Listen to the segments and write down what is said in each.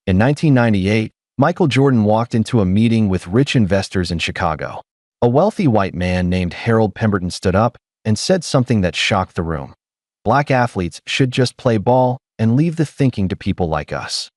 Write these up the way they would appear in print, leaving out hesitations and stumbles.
In 1998, Michael Jordan walked into a meeting with rich investors in Chicago. A wealthy white man named Harold Pemberton stood up and said something that shocked the room. Black athletes should just play ball and leave the thinking to people like us.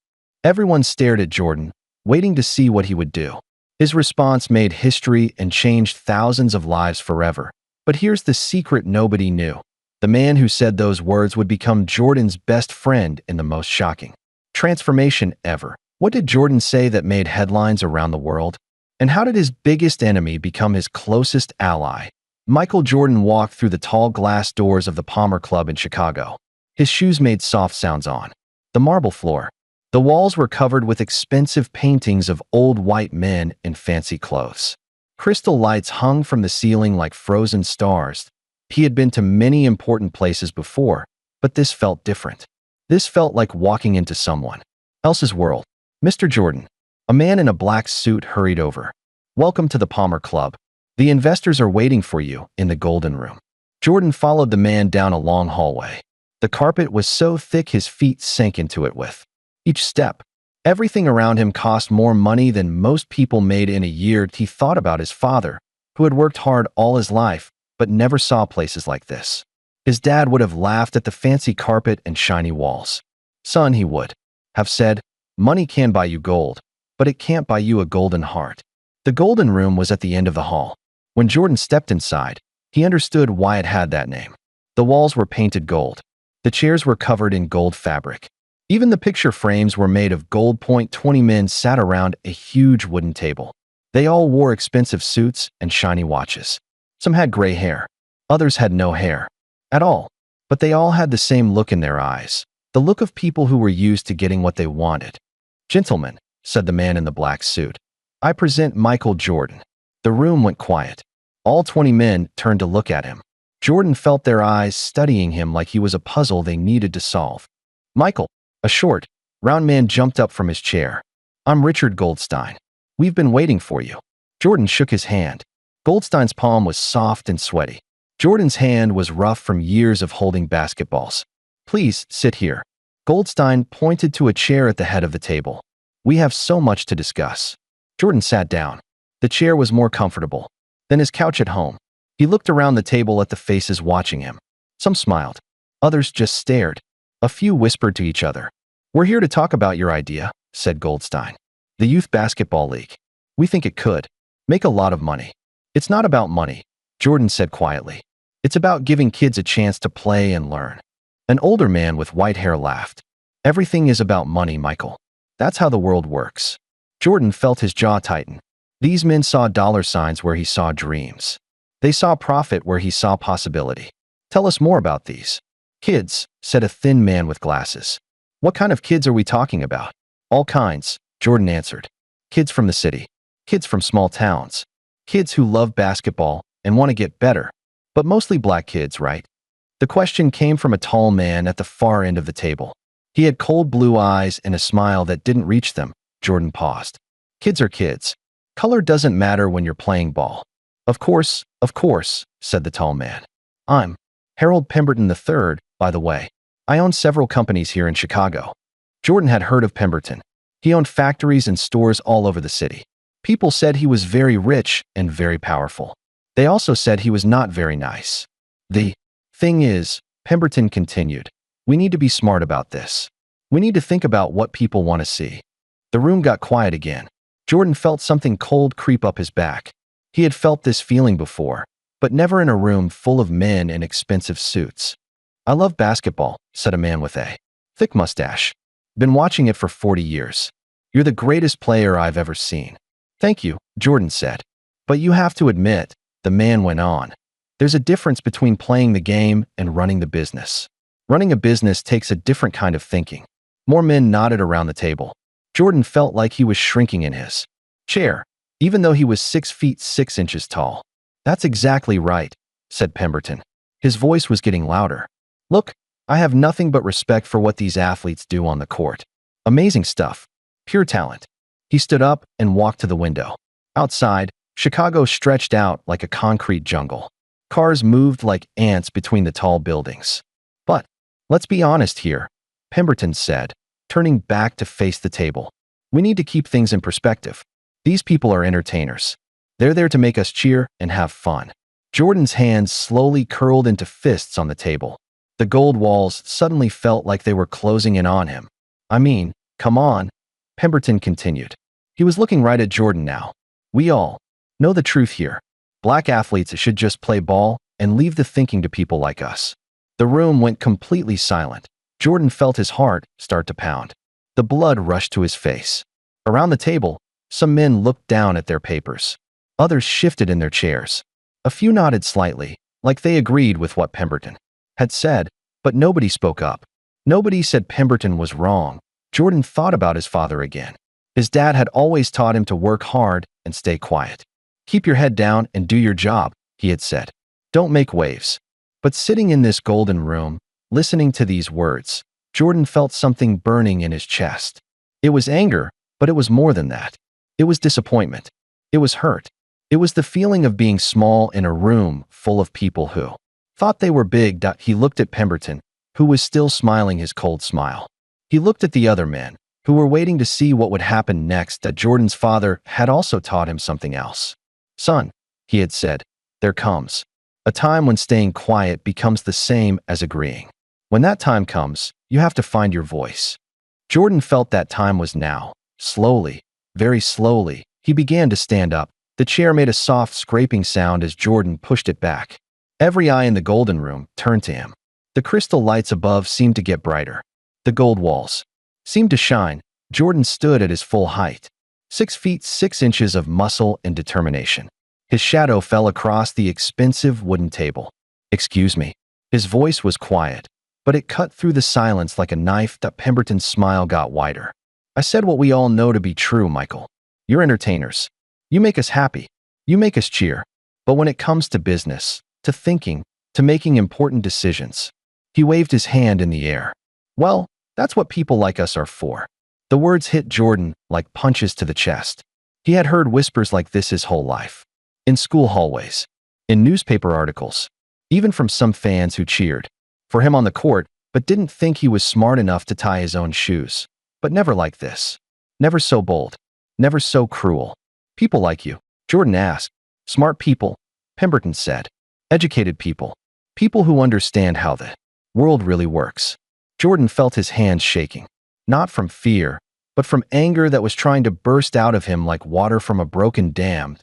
Everyone stared at Jordan, waiting to see what he would do. His response made history and changed thousands of lives forever. But here's the secret nobody knew. The man who said those words would become Jordan's best friend in the most shocking transformation ever. What did Jordan say that made headlines around the world? And how did his biggest enemy become his closest ally? Michael Jordan walked through the tall glass doors of the Palmer Club in Chicago. His shoes made soft sounds on the marble floor. The walls were covered with expensive paintings of old white men in fancy clothes. Crystal lights hung from the ceiling like frozen stars. He had been to many important places before, but this felt different. This felt like walking into someone else's world. Mr. Jordan, a man in a black suit hurried over. Welcome to the Palmer Club. The investors are waiting for you in the Golden Room. Jordan followed the man down a long hallway. The carpet was so thick his feet sank into it with each step. Everything around him cost more money than most people made in a year. He thought about his father, who had worked hard all his life, but never saw places like this. His dad would have laughed at the fancy carpet and shiny walls. Son, he would have said, money can buy you gold, but it can't buy you a golden heart. The Golden Room was at the end of the hall. When Jordan stepped inside, he understood why it had that name. The walls were painted gold. The chairs were covered in gold fabric. Even the picture frames were made of gold. 20 men sat around a huge wooden table. They all wore expensive suits and shiny watches. Some had gray hair. Others had no hair at all. But they all had the same look in their eyes, the look of people who were used to getting what they wanted. Gentlemen, said the man in the black suit, I present Michael Jordan. The room went quiet. All 20 men turned to look at him. Jordan felt their eyes studying him like he was a puzzle they needed to solve. Michael, a short, round man jumped up from his chair. I'm Richard Goldstein. We've been waiting for you. Jordan shook his hand. Goldstein's palm was soft and sweaty. Jordan's hand was rough from years of holding basketballs. Please, sit here. Goldstein pointed to a chair at the head of the table. We have so much to discuss. Jordan sat down. The chair was more comfortable than his couch at home. He looked around the table at the faces watching him. Some smiled. Others just stared. A few whispered to each other. We're here to talk about your idea, said Goldstein. The Youth Basketball League. We think it could make a lot of money. It's not about money, Jordan said quietly. It's about giving kids a chance to play and learn. An older man with white hair laughed. Everything is about money, Michael. That's how the world works. Jordan felt his jaw tighten. These men saw dollar signs where he saw dreams. They saw profit where he saw possibility. Tell us more about these. Kids, said a thin man with glasses. What kind of kids are we talking about? All kinds, Jordan answered. Kids from the city. Kids from small towns. Kids who love basketball and want to get better. But mostly black kids, right? The question came from a tall man at the far end of the table. He had cold blue eyes and a smile that didn't reach them. Jordan paused. Kids are kids. Color doesn't matter when you're playing ball. Of course, said the tall man. I'm Harold Pemberton III, by the way. I own several companies here in Chicago. Jordan had heard of Pemberton. He owned factories and stores all over the city. People said he was very rich and very powerful. They also said he was not very nice. The thing is, Pemberton continued, we need to be smart about this. We need to think about what people want to see. The room got quiet again. Jordan felt something cold creep up his back. He had felt this feeling before, but never in a room full of men in expensive suits. I love basketball, said a man with a thick mustache. Been watching it for 40 years. You're the greatest player I've ever seen. Thank you, Jordan said. But you have to admit, the man went on. There's a difference between playing the game and running the business. Running a business takes a different kind of thinking. More men nodded around the table. Jordan felt like he was shrinking in his chair, even though he was 6 feet 6 inches tall. That's exactly right, said Pemberton. His voice was getting louder. Look, I have nothing but respect for what these athletes do on the court. Amazing stuff. Pure talent. He stood up and walked to the window. Outside, Chicago stretched out like a concrete jungle. Cars moved like ants between the tall buildings. But let's be honest here, Pemberton said. turning back to face the table. We need to keep things in perspective. These people are entertainers. They're there to make us cheer and have fun. Jordan's hands slowly curled into fists on the table. The gold walls suddenly felt like they were closing in on him. I mean, come on, Pemberton continued. He was looking right at Jordan now. We all know the truth here. Black athletes should just play ball and leave the thinking to people like us. The room went completely silent. Jordan felt his heart start to pound. The blood rushed to his face. Around the table, some men looked down at their papers. Others shifted in their chairs. A few nodded slightly, like they agreed with what Pemberton had said, but nobody spoke up. Nobody said Pemberton was wrong. Jordan thought about his father again. His dad had always taught him to work hard and stay quiet. Keep your head down and do your job, he had said. Don't make waves. But sitting in this golden room, listening to these words, Jordan felt something burning in his chest. It was anger, but it was more than that. It was disappointment. It was hurt. It was the feeling of being small in a room full of people who thought they were big. He looked at Pemberton, who was still smiling his cold smile. He looked at the other men, who were waiting to see what would happen next. That Jordan's father had also taught him something else. Son, he had said, there comes a time when staying quiet becomes the same as agreeing. When that time comes, you have to find your voice. Jordan felt that time was now. Slowly, very slowly, he began to stand up. The chair made a soft scraping sound as Jordan pushed it back. Every eye in the golden room turned to him. The crystal lights above seemed to get brighter. The gold walls seemed to shine. Jordan stood at his full height. 6 feet 6 inches of muscle and determination. His shadow fell across the expensive wooden table. Excuse me. His voice was quiet, but it cut through the silence like a knife. That Pemberton's smile got wider. I said what we all know to be true, Michael. You're entertainers. You make us happy. You make us cheer. But when it comes to business, to thinking, to making important decisions, he waved his hand in the air. Well, that's what people like us are for. The words hit Jordan like punches to the chest. He had heard whispers like this his whole life. In school hallways, in newspaper articles, even from some fans who cheered for him on the court but didn't think he was smart enough to tie his own shoes. But never like this. Never so bold. Never so cruel. People like you, Jordan asked. Smart people, Pemberton said. Educated people. People who understand how the world really works. Jordan felt his hands shaking. Not from fear, but from anger that was trying to burst out of him like water from a broken dam.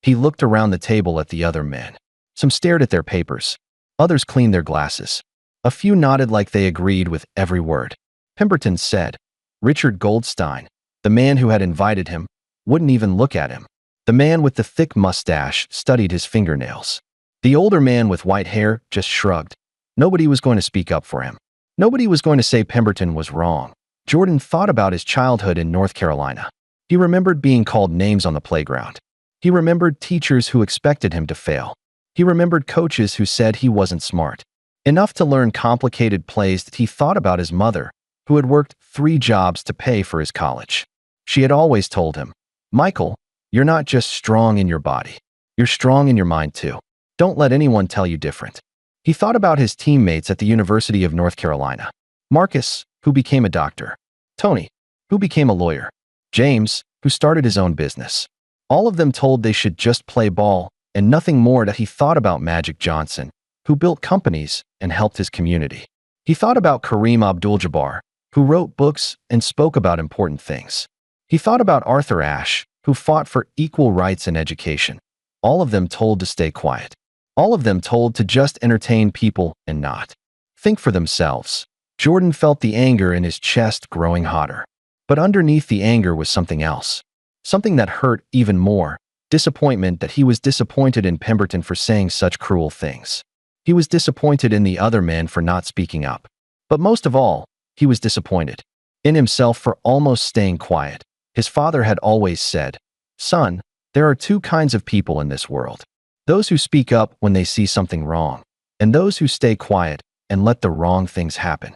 He looked around the table at the other men. Some stared at their papers. Others cleaned their glasses. A few nodded like they agreed with every word. Pemberton said, Richard Goldstein, the man who had invited him, wouldn't even look at him. The man with the thick mustache studied his fingernails. The older man with white hair just shrugged. Nobody was going to speak up for him. Nobody was going to say Pemberton was wrong. Jordan thought about his childhood in North Carolina. He remembered being called names on the playground. He remembered teachers who expected him to fail. He remembered coaches who said he wasn't smart enough to learn complicated plays. That he thought about his mother, who had worked 3 jobs to pay for his college. She had always told him, Michael, you're not just strong in your body. You're strong in your mind too. Don't let anyone tell you different. He thought about his teammates at the University of North Carolina. Marcus, who became a doctor. Tony, who became a lawyer. James, who started his own business. All of them told they should just play ball and nothing more. That he thought about Magic Johnson, who built companies and helped his community. He thought about Kareem Abdul-Jabbar, who wrote books and spoke about important things. He thought about Arthur Ashe, who fought for equal rights and education. All of them told to stay quiet. All of them told to just entertain people and not think for themselves. Jordan felt the anger in his chest growing hotter. But underneath the anger was something else. Something that hurt even more. Disappointment. That he was disappointed in Pemberton for saying such cruel things. He was disappointed in the other men for not speaking up. But most of all, he was disappointed in himself for almost staying quiet. His father had always said, Son, there are 2 kinds of people in this world. Those who speak up when they see something wrong, and those who stay quiet and let the wrong things happen.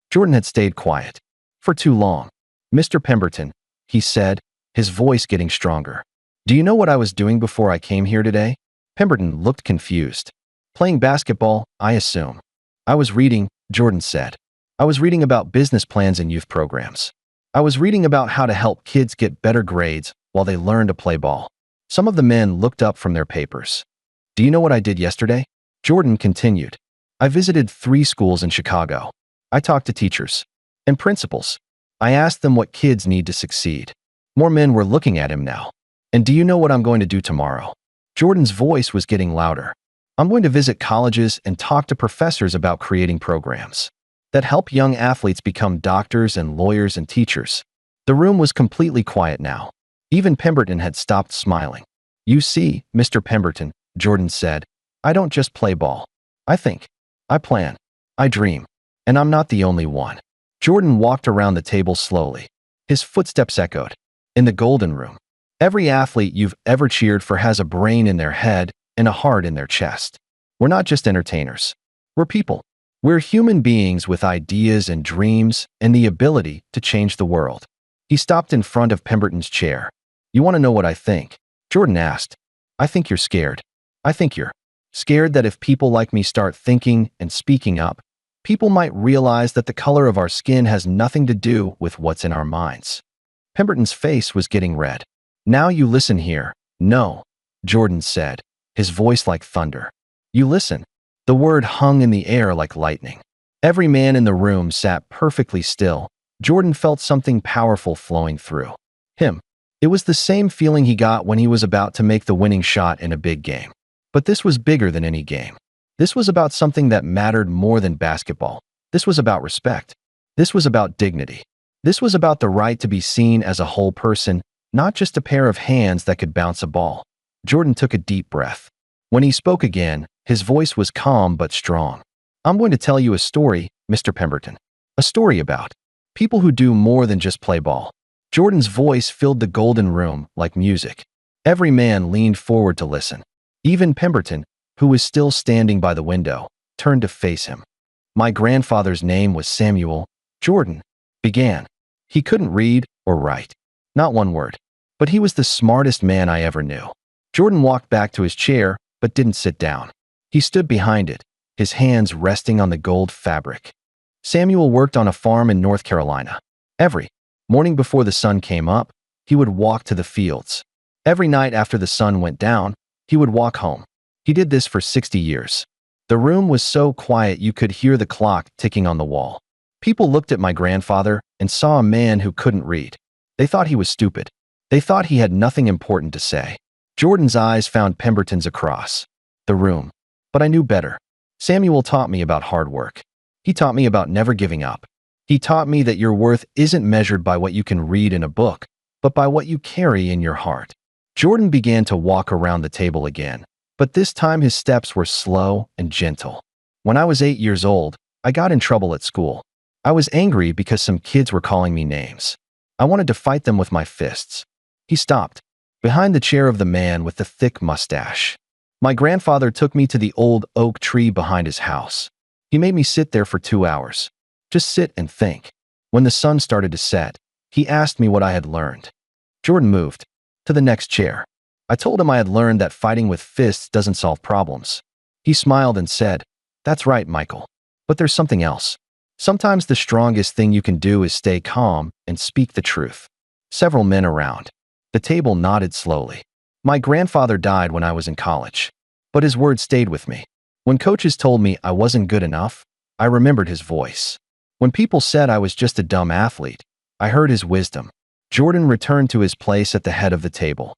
Jordan had stayed quiet for too long. Mr. Pemberton, he said, his voice getting stronger. Do you know what I was doing before I came here today? Pemberton looked confused. Playing basketball, I assume. I was reading, Jordan said. I was reading about business plans and youth programs. I was reading about how to help kids get better grades while they learn to play ball. Some of the men looked up from their papers. Do you know what I did yesterday? Jordan continued. I visited 3 schools in Chicago. I talked to teachers and principals. I asked them what kids need to succeed. More men were looking at him now. And do you know what I'm going to do tomorrow? Jordan's voice was getting louder. I'm going to visit colleges and talk to professors about creating programs that help young athletes become doctors and lawyers and teachers. The room was completely quiet now. Even Pemberton had stopped smiling. You see, Mr. Pemberton, Jordan said, I don't just play ball. I think. I plan. I dream. And I'm not the only one. Jordan walked around the table slowly. His footsteps echoed. In the Golden Room. Every athlete you've ever cheered for has a brain in their head and a heart in their chest. We're not just entertainers. We're people. We're human beings with ideas and dreams and the ability to change the world. He stopped in front of Pemberton's chair. You want to know what I think? Jordan asked. I think you're scared. I think you're scared that if people like me start thinking and speaking up, people might realize that the color of our skin has nothing to do with what's in our minds. Pemberton's face was getting red. Now you listen here. No, Jordan said, his voice like thunder. You listen. The word hung in the air like lightning. Every man in the room sat perfectly still. Jordan felt something powerful flowing through him. It was the same feeling he got when he was about to make the winning shot in a big game. But this was bigger than any game. This was about something that mattered more than basketball. This was about respect. This was about dignity. This was about the right to be seen as a whole person, not just a pair of hands that could bounce a ball. Jordan took a deep breath. When he spoke again, his voice was calm but strong. I'm going to tell you a story, Mr. Pemberton. A story about people who do more than just play ball. Jordan's voice filled the Golden Room like music. Every man leaned forward to listen. Even Pemberton, who was still standing by the window, turned to face him. My grandfather's name was Samuel. Jordan began. He couldn't read or write. Not one word. But he was the smartest man I ever knew. Jordan walked back to his chair, but didn't sit down. He stood behind it, his hands resting on the gold fabric. Samuel worked on a farm in North Carolina. Every morning before the sun came up, he would walk to the fields. Every night after the sun went down, he would walk home. He did this for 60 years. The room was so quiet you could hear the clock ticking on the wall. People looked at my grandfather and saw a man who couldn't read. They thought he was stupid. They thought he had nothing important to say. Jordan's eyes found Pemberton's across the room. But I knew better. Samuel taught me about hard work. He taught me about never giving up. He taught me that your worth isn't measured by what you can read in a book, but by what you carry in your heart. Jordan began to walk around the table again, but this time his steps were slow and gentle. When I was 8 years old, I got in trouble at school. I was angry because some kids were calling me names. I wanted to fight them with my fists. He stopped, behind the chair of the man with the thick mustache. My grandfather took me to the old oak tree behind his house. He made me sit there for 2 hours. Just sit and think. When the sun started to set, he asked me what I had learned. Jordan moved to the next chair. I told him I had learned that fighting with fists doesn't solve problems. He smiled and said, That's right, Michael. But there's something else. Sometimes the strongest thing you can do is stay calm and speak the truth. Several men around the table nodded slowly. My grandfather died when I was in college, but his words stayed with me. When coaches told me I wasn't good enough, I remembered his voice. When people said I was just a dumb athlete, I heard his wisdom. Jordan returned to his place at the head of the table.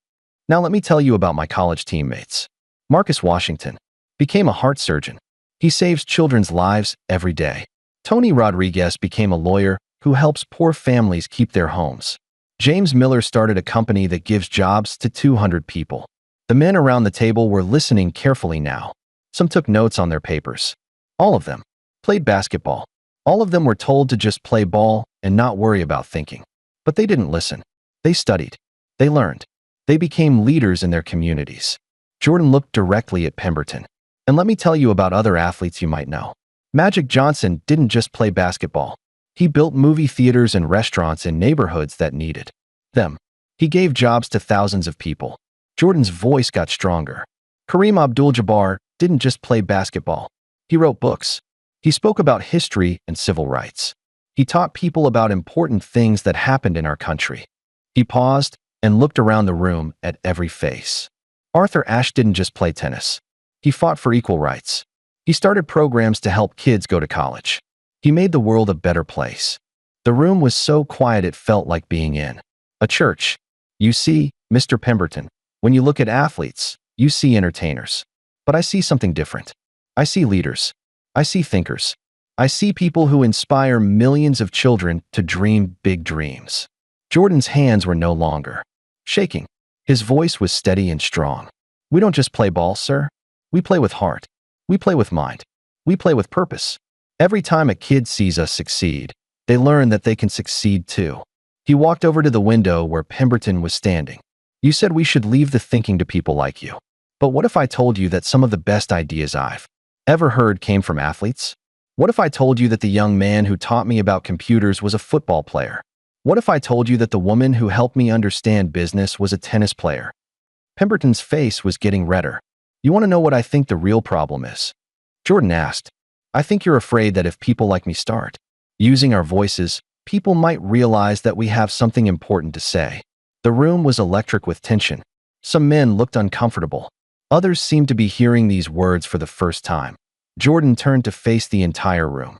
Now let me tell you about my college teammates. Marcus Washington became a heart surgeon. He saves children's lives every day. Tony Rodriguez became a lawyer who helps poor families keep their homes. James Miller started a company that gives jobs to 200 people. The men around the table were listening carefully now. Some took notes on their papers. All of them played basketball. All of them were told to just play ball and not worry about thinking. But they didn't listen. They studied. They learned. They became leaders in their communities. Jordan looked directly at Pemberton. And let me tell you about other athletes you might know. Magic Johnson didn't just play basketball. He built movie theaters and restaurants in neighborhoods that needed them. He gave jobs to thousands of people. Jordan's voice got stronger. Kareem Abdul-Jabbar didn't just play basketball. He wrote books. He spoke about history and civil rights. He taught people about important things that happened in our country. He paused and looked around the room at every face. Arthur Ashe didn't just play tennis. He fought for equal rights. He started programs to help kids go to college. He made the world a better place. The room was so quiet it felt like being in a church. You see, Mr. Pemberton, when you look at athletes, you see entertainers. But I see something different. I see leaders. I see thinkers. I see people who inspire millions of children to dream big dreams. Jordan's hands were no longer shaking. His voice was steady and strong. We don't just play ball, sir. We play with heart. We play with mind. We play with purpose. Every time a kid sees us succeed, they learn that they can succeed too. He walked over to the window where Pemberton was standing. You said we should leave the thinking to people like you. But what if I told you that some of the best ideas I've ever heard came from athletes? What if I told you that the young man who taught me about computers was a football player? What if I told you that the woman who helped me understand business was a tennis player? Pemberton's face was getting redder. You want to know what I think the real problem is? Jordan asked. I think you're afraid that if people like me start using our voices, people might realize that we have something important to say. The room was electric with tension. Some men looked uncomfortable. Others seemed to be hearing these words for the first time. Jordan turned to face the entire room.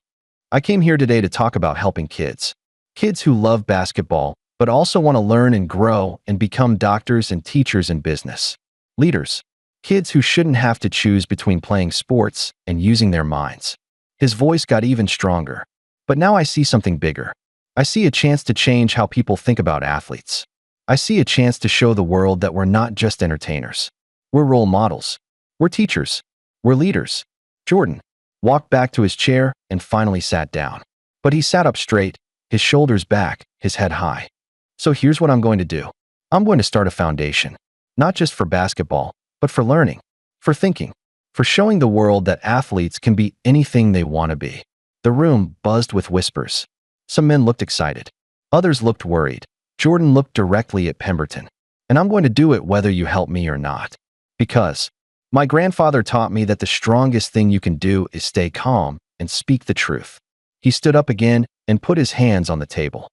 I came here today to talk about helping kids. Kids who love basketball, but also want to learn and grow and become doctors and teachers in business. Leaders. Kids who shouldn't have to choose between playing sports and using their minds. His voice got even stronger. But now I see something bigger. I see a chance to change how people think about athletes. I see a chance to show the world that we're not just entertainers. We're role models. We're teachers. We're leaders. Jordan walked back to his chair and finally sat down. But he sat up straight, his shoulders back, his head high. So here's what I'm going to do. I'm going to start a foundation. Not just for basketball, but for learning, for thinking, for showing the world that athletes can be anything they want to be. The room buzzed with whispers. Some men looked excited. Others looked worried. Jordan looked directly at Pemberton. And I'm going to do it whether you help me or not. Because my grandfather taught me that the strongest thing you can do is stay calm and speak the truth. He stood up again and put his hands on the table.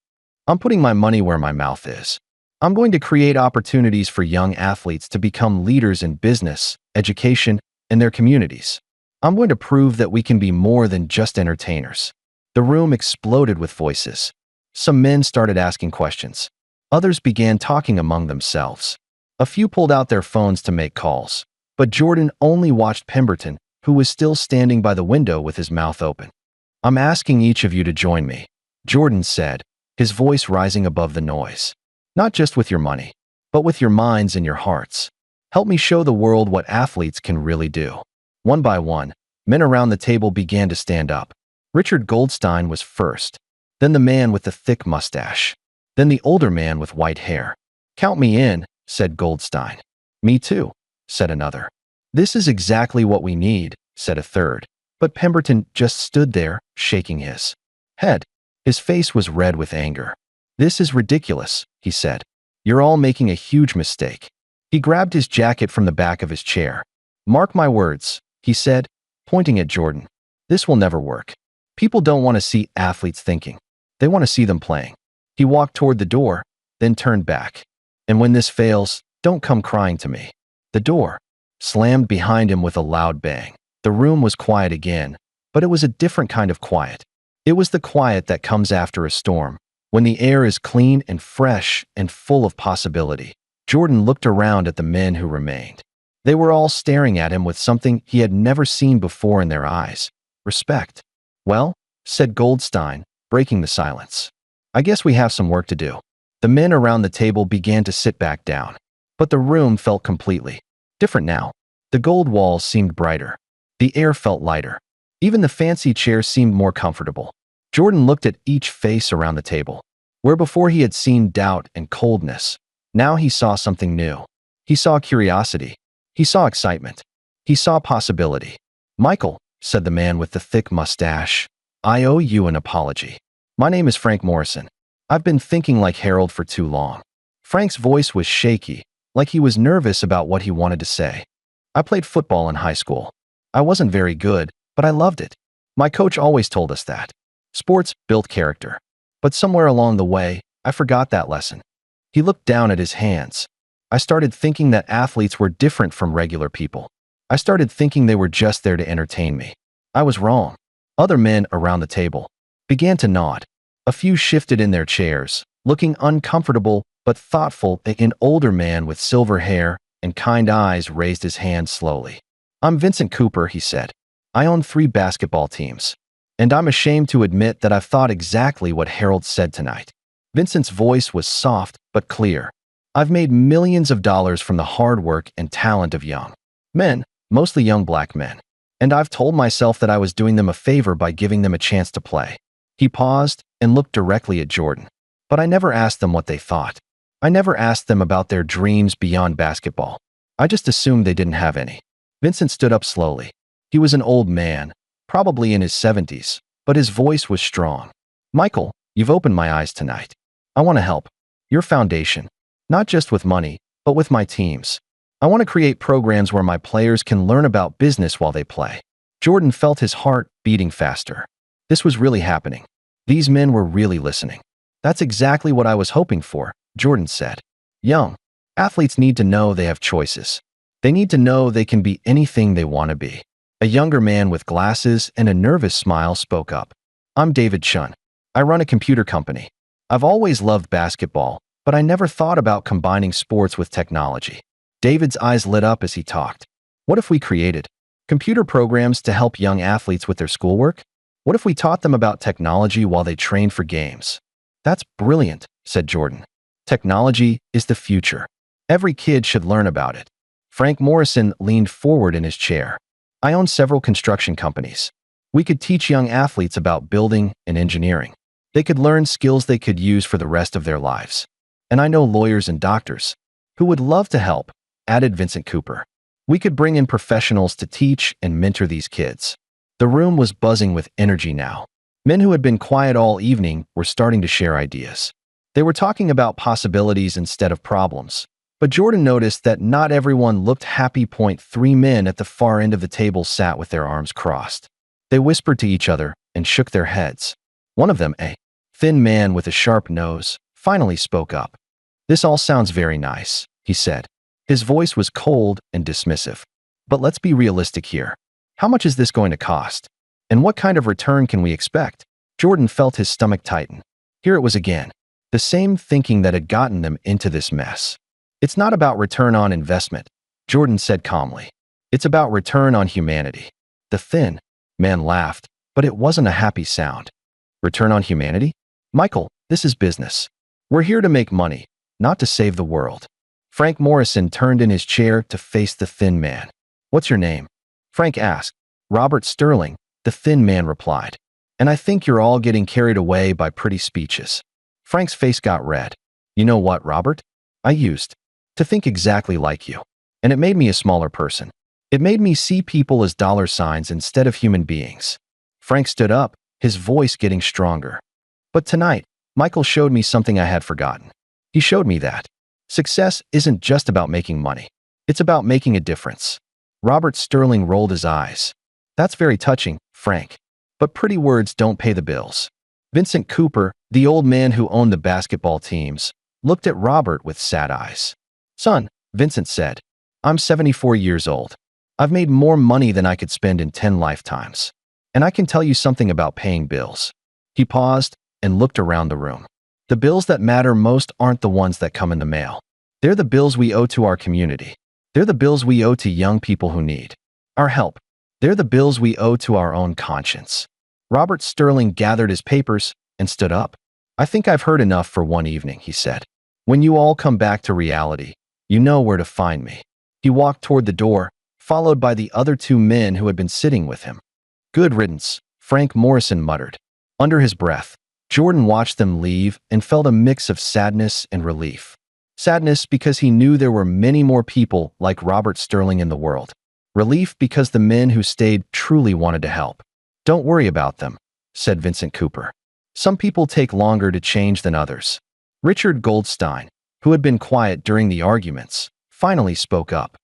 I'm putting my money where my mouth is. I'm going to create opportunities for young athletes to become leaders in business, education, and their communities. I'm going to prove that we can be more than just entertainers. The room exploded with voices. Some men started asking questions. Others began talking among themselves. A few pulled out their phones to make calls. But Jordan only watched Pemberton, who was still standing by the window with his mouth open. I'm asking each of you to join me, Jordan said, his voice rising above the noise. Not just with your money, but with your minds and your hearts. Help me show the world what athletes can really do. One by one, men around the table began to stand up. Richard Goldstein was first, then the man with the thick mustache, then the older man with white hair. Count me in, said Goldstein. Me too, said another. This is exactly what we need, said a third. But Pemberton just stood there, shaking his head. His face was red with anger. This is ridiculous, he said. You're all making a huge mistake. He grabbed his jacket from the back of his chair. Mark my words, he said, pointing at Jordan. This will never work. People don't want to see athletes thinking. They want to see them playing. He walked toward the door, then turned back. And when this fails, don't come crying to me. The door slammed behind him with a loud bang. The room was quiet again, but it was a different kind of quiet. It was the quiet that comes after a storm, when the air is clean and fresh and full of possibility. Jordan looked around at the men who remained. They were all staring at him with something he had never seen before in their eyes. Respect. Well, said Goldstein, breaking the silence. I guess we have some work to do. The men around the table began to sit back down. But the room felt completely different now. The gold walls seemed brighter. The air felt lighter. Even the fancy chairs seemed more comfortable. Jordan looked at each face around the table. Where before he had seen doubt and coldness, now he saw something new. He saw curiosity. He saw excitement. He saw possibility. Michael, said the man with the thick mustache, I owe you an apology. My name is Frank Morrison. I've been thinking like Harold for too long. Frank's voice was shaky, like he was nervous about what he wanted to say. I played football in high school. I wasn't very good, but I loved it. My coach always told us that. Sports built character. But somewhere along the way, I forgot that lesson. He looked down at his hands. I started thinking that athletes were different from regular people. I started thinking they were just there to entertain me. I was wrong. Other men around the table began to nod. A few shifted in their chairs, looking uncomfortable but thoughtful. An older man with silver hair and kind eyes raised his hand slowly. "I'm Vincent Cooper," he said. "I own 3 basketball teams. And I'm ashamed to admit that I've thought exactly what Harold said tonight." Vincent's voice was soft but clear. "I've made millions of dollars from the hard work and talent of young men, mostly young black men. And I've told myself that I was doing them a favor by giving them a chance to play." He paused and looked directly at Jordan. "But I never asked them what they thought. I never asked them about their dreams beyond basketball. I just assumed they didn't have any." Vincent stood up slowly. He was an old man, probably in his 70s, but his voice was strong. "Michael, you've opened my eyes tonight. I want to help. Your foundation, not just with money, but with my teams. I want to create programs where my players can learn about business while they play." Jordan felt his heart beating faster. This was really happening. These men were really listening. "That's exactly what I was hoping for," Jordan said. "Young athletes need to know they have choices. They need to know they can be anything they want to be." A younger man with glasses and a nervous smile spoke up. "I'm David Chun. I run a computer company. I've always loved basketball, but I never thought about combining sports with technology." David's eyes lit up as he talked. "What if we created computer programs to help young athletes with their schoolwork? What if we taught them about technology while they trained for games?" "That's brilliant," said Jordan. "Technology is the future. Every kid should learn about it." Frank Morrison leaned forward in his chair. "I own several construction companies. We could teach young athletes about building and engineering. They could learn skills they could use for the rest of their lives. And I know lawyers and doctors who would love to help," added Vincent Cooper. "We could bring in professionals to teach and mentor these kids." The room was buzzing with energy now. Men who had been quiet all evening were starting to share ideas. They were talking about possibilities instead of problems. But Jordan noticed that not everyone looked happy. 3 men at the far end of the table sat with their arms crossed. They whispered to each other and shook their heads. One of them, a thin man with a sharp nose, finally spoke up. "This all sounds very nice," he said. His voice was cold and dismissive. "But let's be realistic here. How much is this going to cost? And what kind of return can we expect?" Jordan felt his stomach tighten. Here it was again. The same thinking that had gotten them into this mess. "It's not about return on investment," Jordan said calmly. "It's about return on humanity." The thin man laughed, but it wasn't a happy sound. "Return on humanity? Michael, this is business. We're here to make money, not to save the world." Frank Morrison turned in his chair to face the thin man. "What's your name?" Frank asked. "Robert Sterling," the thin man replied. "And I think you're all getting carried away by pretty speeches." Frank's face got red. "You know what, Robert? I used to think exactly like you. And it made me a smaller person. It made me see people as dollar signs instead of human beings." Frank stood up, his voice getting stronger. "But tonight, Michael showed me something I had forgotten. He showed me that success isn't just about making money. It's about making a difference." Robert Sterling rolled his eyes. "That's very touching, Frank. But pretty words don't pay the bills." Vincent Cooper, the old man who owned the basketball teams, looked at Robert with sad eyes. "Son," Vincent said, "I'm 74 years old. I've made more money than I could spend in 10 lifetimes. And I can tell you something about paying bills." He paused and looked around the room. "The bills that matter most aren't the ones that come in the mail. They're the bills we owe to our community. They're the bills we owe to young people who need our help. They're the bills we owe to our own conscience." Robert Sterling gathered his papers and stood up. "I think I've heard enough for one evening," he said. "When you all come back to reality, you know where to find me." He walked toward the door, followed by the other 2 men who had been sitting with him. "Good riddance," Frank Morrison muttered. Under his breath, Jordan watched them leave and felt a mix of sadness and relief. Sadness because he knew there were many more people like Robert Sterling in the world. Relief because the men who stayed truly wanted to help. "Don't worry about them," said Vincent Cooper. "Some people take longer to change than others." Richard Goldstein, who had been quiet during the arguments, finally spoke up.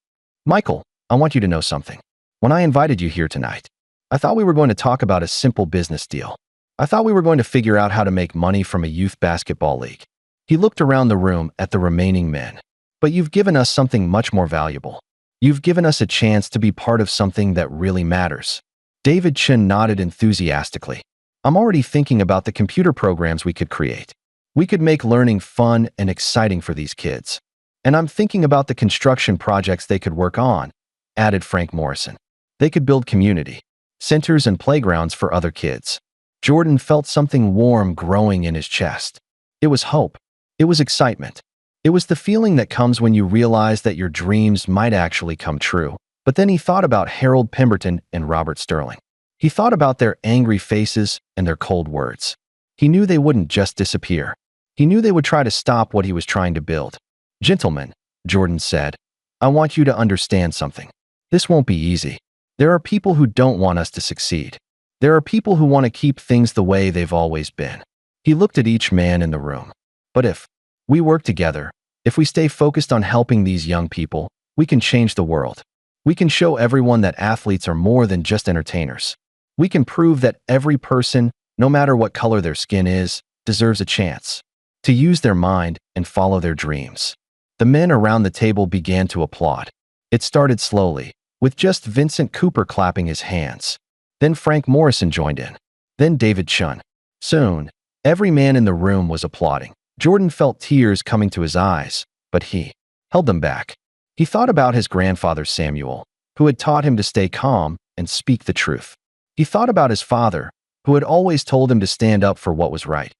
"Michael, I want you to know something. When I invited you here tonight, I thought we were going to talk about a simple business deal. I thought we were going to figure out how to make money from a youth basketball league. He looked around the room at the remaining men. But you've given us something much more valuable. You've given us a chance to be part of something that really matters. David Chen nodded enthusiastically. I'm already thinking about the computer programs we could create. We could make learning fun and exciting for these kids. And I'm thinking about the construction projects they could work on, added Frank Morrison. They could build community centers and playgrounds for other kids. Jordan felt something warm growing in his chest. It was hope. It was excitement. It was the feeling that comes when you realize that your dreams might actually come true. But then he thought about Harold Pemberton and Robert Sterling. He thought about their angry faces and their cold words. He knew they wouldn't just disappear. He knew they would try to stop what he was trying to build. Gentlemen, Jordan said, I want you to understand something. This won't be easy. There are people who don't want us to succeed. There are people who want to keep things the way they've always been. He looked at each man in the room. But if we work together, if we stay focused on helping these young people, we can change the world. We can show everyone that athletes are more than just entertainers. We can prove that every person, no matter what color their skin is, deserves a chance to use their mind and follow their dreams. The men around the table began to applaud. It started slowly, with just Vincent Cooper clapping his hands. Then Frank Morrison joined in. Then David Chun. Soon, every man in the room was applauding. Jordan felt tears coming to his eyes, but he held them back. He thought about his grandfather Samuel, who had taught him to stay calm and speak the truth. He thought about his father, who had always told him to stand up for what was right.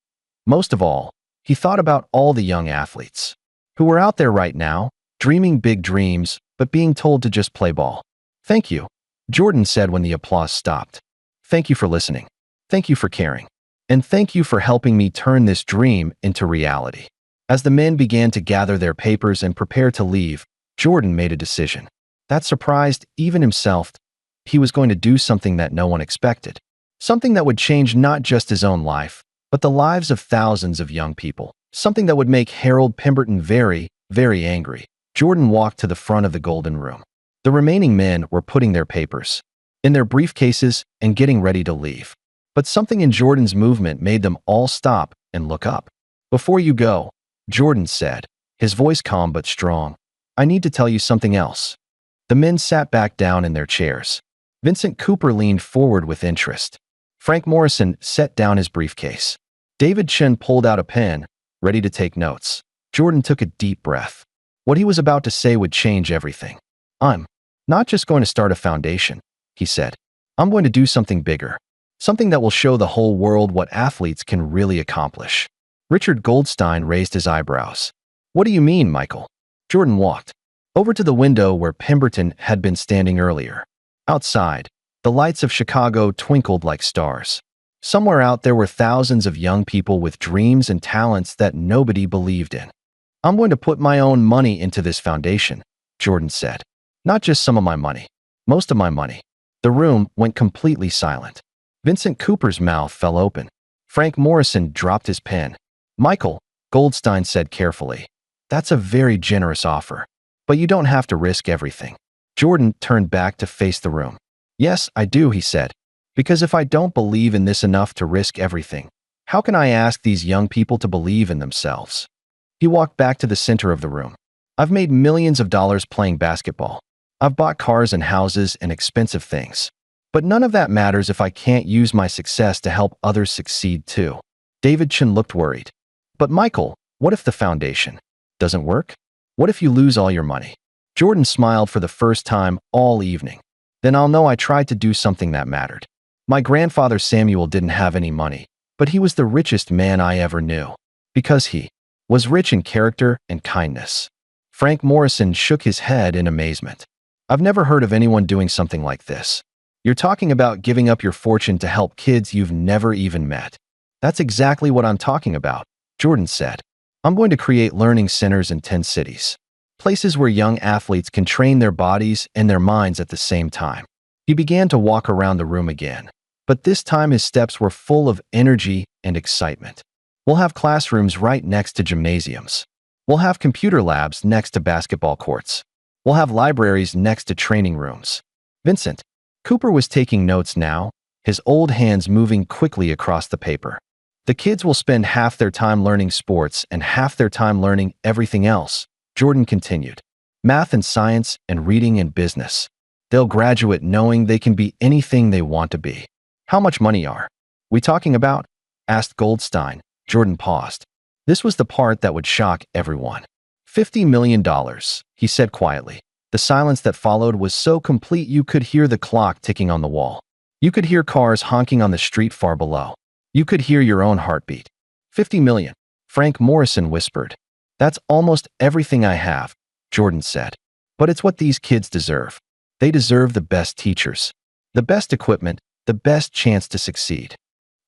Most of all, he thought about all the young athletes who were out there right now, dreaming big dreams, but being told to just play ball. Thank you, Jordan said when the applause stopped. Thank you for listening. Thank you for caring. And thank you for helping me turn this dream into reality. As the men began to gather their papers and prepare to leave, Jordan made a decision. That surprised even himself. He was going to do something that no one expected. Something that would change not just his own life, but the lives of thousands of young people. Something that would make Harold Pemberton very, very angry. Jordan walked to the front of the Golden Room. The remaining men were putting their papers in their briefcases and getting ready to leave. But something in Jordan's movement made them all stop and look up. Before you go, Jordan said, his voice calm but strong, I need to tell you something else. The men sat back down in their chairs. Vincent Cooper leaned forward with interest. Frank Morrison set down his briefcase. David Chen pulled out a pen, ready to take notes. Jordan took a deep breath. What he was about to say would change everything. I'm not just going to start a foundation, he said. I'm going to do something bigger. Something that will show the whole world what athletes can really accomplish. Richard Goldstein raised his eyebrows. What do you mean, Michael? Jordan walked over to the window where Pemberton had been standing earlier. Outside, the lights of Chicago twinkled like stars. Somewhere out there were thousands of young people with dreams and talents that nobody believed in. I'm going to put my own money into this foundation, Jordan said. Not just some of my money. Most of my money. The room went completely silent. Vincent Cooper's mouth fell open. Frank Morrison dropped his pen. Michael, Goldstein said carefully, that's a very generous offer. But you don't have to risk everything. Jordan turned back to face the room. Yes, I do, he said. Because if I don't believe in this enough to risk everything, how can I ask these young people to believe in themselves? He walked back to the center of the room. I've made millions of dollars playing basketball. I've bought cars and houses and expensive things. But none of that matters if I can't use my success to help others succeed too. David Chen looked worried. But Michael, what if the foundation doesn't work? What if you lose all your money? Jordan smiled for the first time all evening. Then I'll know I tried to do something that mattered. My grandfather Samuel didn't have any money, but he was the richest man I ever knew. Because he was rich in character and kindness. Frank Morrison shook his head in amazement. I've never heard of anyone doing something like this. You're talking about giving up your fortune to help kids you've never even met. That's exactly what I'm talking about, Jordan said. I'm going to create learning centers in 10 cities. Places where young athletes can train their bodies and their minds at the same time. He began to walk around the room again, but this time his steps were full of energy and excitement. We'll have classrooms right next to gymnasiums. We'll have computer labs next to basketball courts. We'll have libraries next to training rooms. Vincent Cooper was taking notes now. his old hands moving quickly across the paper. The kids will spend half their time learning sports and half their time learning everything else, Jordan continued. Math and science and reading and business. They'll graduate knowing they can be anything they want to be. How much money are we talking about? Asked Goldstein. Jordan paused. This was the part that would shock everyone. $50 million, he said quietly. The silence that followed was so complete you could hear the clock ticking on the wall. You could hear cars honking on the street far below. You could hear your own heartbeat. 50 million, Frank Morrison whispered. That's almost everything I have, Jordan said. But it's what these kids deserve. They deserve the best teachers, the best equipment, the best chance to succeed.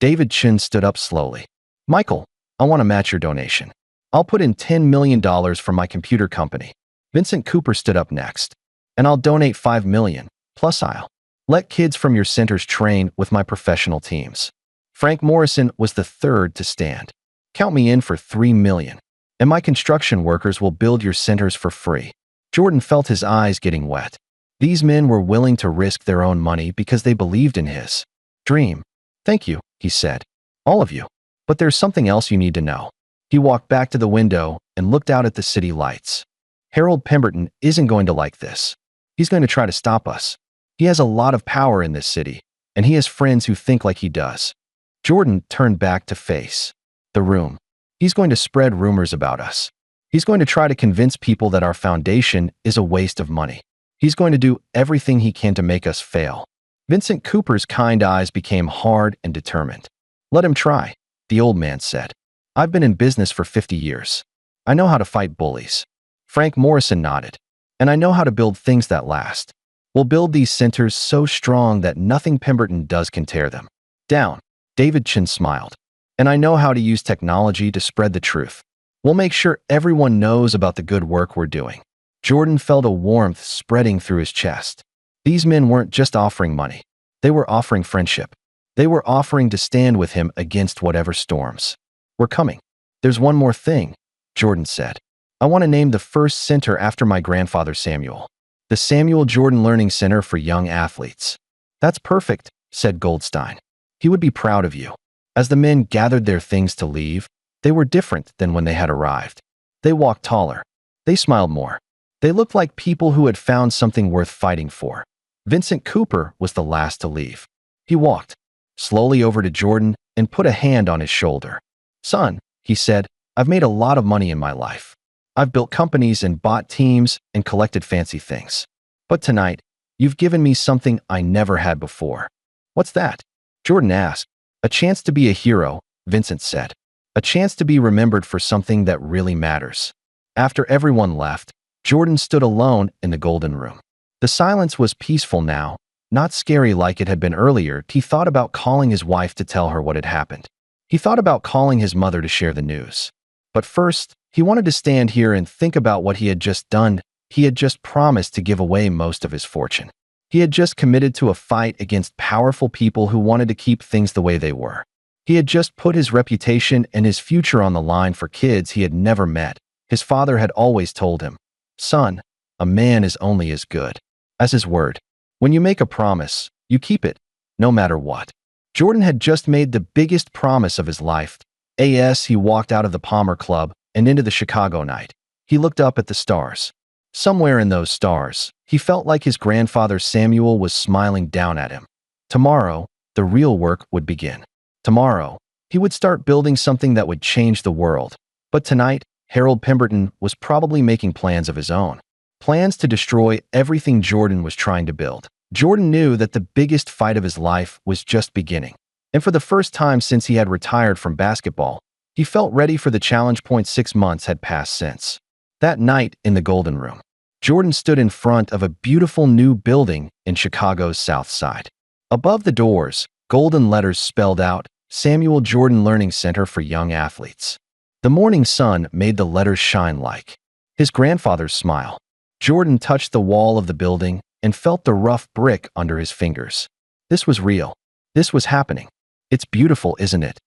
David Chin stood up slowly. Michael, I want to match your donation. I'll put in $10 million for my computer company. Vincent Cooper stood up next. And I'll donate $5 million, plus I'll let kids from your centers train with my professional teams. Frank Morrison was the third to stand. Count me in for $3 million. And my construction workers will build your centers for free. Jordan felt his eyes getting wet. These men were willing to risk their own money because they believed in his dream. Thank you, he said. All of you. But there's something else you need to know. He walked back to the window and looked out at the city lights. Harold Pemberton isn't going to like this. He's going to try to stop us. He has a lot of power in this city, and he has friends who think like he does. Jordan turned back to face the room. He's going to spread rumors about us. He's going to try to convince people that our foundation is a waste of money. He's going to do everything he can to make us fail. Vincent Cooper's kind eyes became hard and determined. Let him try, the old man said. I've been in business for 50 years. I know how to fight bullies. Frank Morrison nodded. And I know how to build things that last. We'll build these centers so strong that nothing Pemberton does can tear them down. David Chin smiled. And I know how to use technology to spread the truth. We'll make sure everyone knows about the good work we're doing. Jordan felt a warmth spreading through his chest. These men weren't just offering money. They were offering friendship. They were offering to stand with him against whatever storms were coming. There's one more thing, Jordan said. I want to name the first center after my grandfather Samuel. The Samuel Jordan Learning Center for Young Athletes. That's perfect, said Goldstein. He would be proud of you. As the men gathered their things to leave, they were different than when they had arrived. They walked taller. They smiled more. They looked like people who had found something worth fighting for. Vincent Cooper was the last to leave. He walked slowly over to Jordan and put a hand on his shoulder. Son, he said, I've made a lot of money in my life. I've built companies and bought teams and collected fancy things. But tonight, you've given me something I never had before. What's that? Jordan asked. A chance to be a hero, Vincent said. A chance to be remembered for something that really matters. After everyone left, Jordan stood alone in the golden room. The silence was peaceful now, not scary like it had been earlier. He thought about calling his wife to tell her what had happened. He thought about calling his mother to share the news. But first, he wanted to stand here and think about what he had just done. He had just promised to give away most of his fortune. He had just committed to a fight against powerful people who wanted to keep things the way they were. He had just put his reputation and his future on the line for kids he had never met. His father had always told him, Son, a man is only as good as his word. When you make a promise, you keep it, no matter what. Jordan had just made the biggest promise of his life. He walked out of the Palmer Club and into the Chicago night. He looked up at the stars. Somewhere in those stars, he felt like his grandfather Samuel was smiling down at him. Tomorrow, the real work would begin. Tomorrow, he would start building something that would change the world. But tonight, Harold Pemberton was probably making plans of his own. Plans to destroy everything Jordan was trying to build. Jordan knew that the biggest fight of his life was just beginning. And for the first time since he had retired from basketball, he felt ready for the challenge. 6 months had passed since that night in the Golden Room. Jordan stood in front of a beautiful new building in Chicago's South Side. Above the doors, golden letters spelled out, Samuel Jordan Learning Center for Young Athletes. The morning sun made the letters shine like his grandfather's smile. Jordan touched the wall of the building and felt the rough brick under his fingers. This was real. This was happening. It's beautiful, isn't it?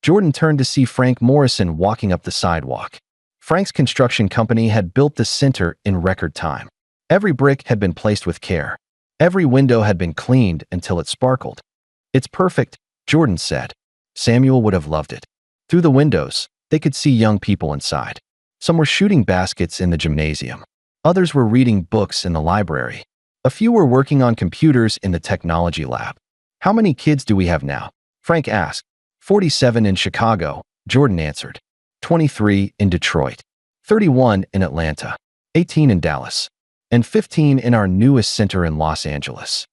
Jordan turned to see Frank Morrison walking up the sidewalk. Frank's construction company had built the center in record time. Every brick had been placed with care. Every window had been cleaned until it sparkled. It's perfect, Jordan said. Samuel would have loved it. Through the windows, they could see young people inside. Some were shooting baskets in the gymnasium. Others were reading books in the library. A few were working on computers in the technology lab. How many kids do we have now? Frank asked. 47 in Chicago, Jordan answered. 23 in Detroit. 31 in Atlanta. 18 in Dallas. And 15 in our newest center in Los Angeles.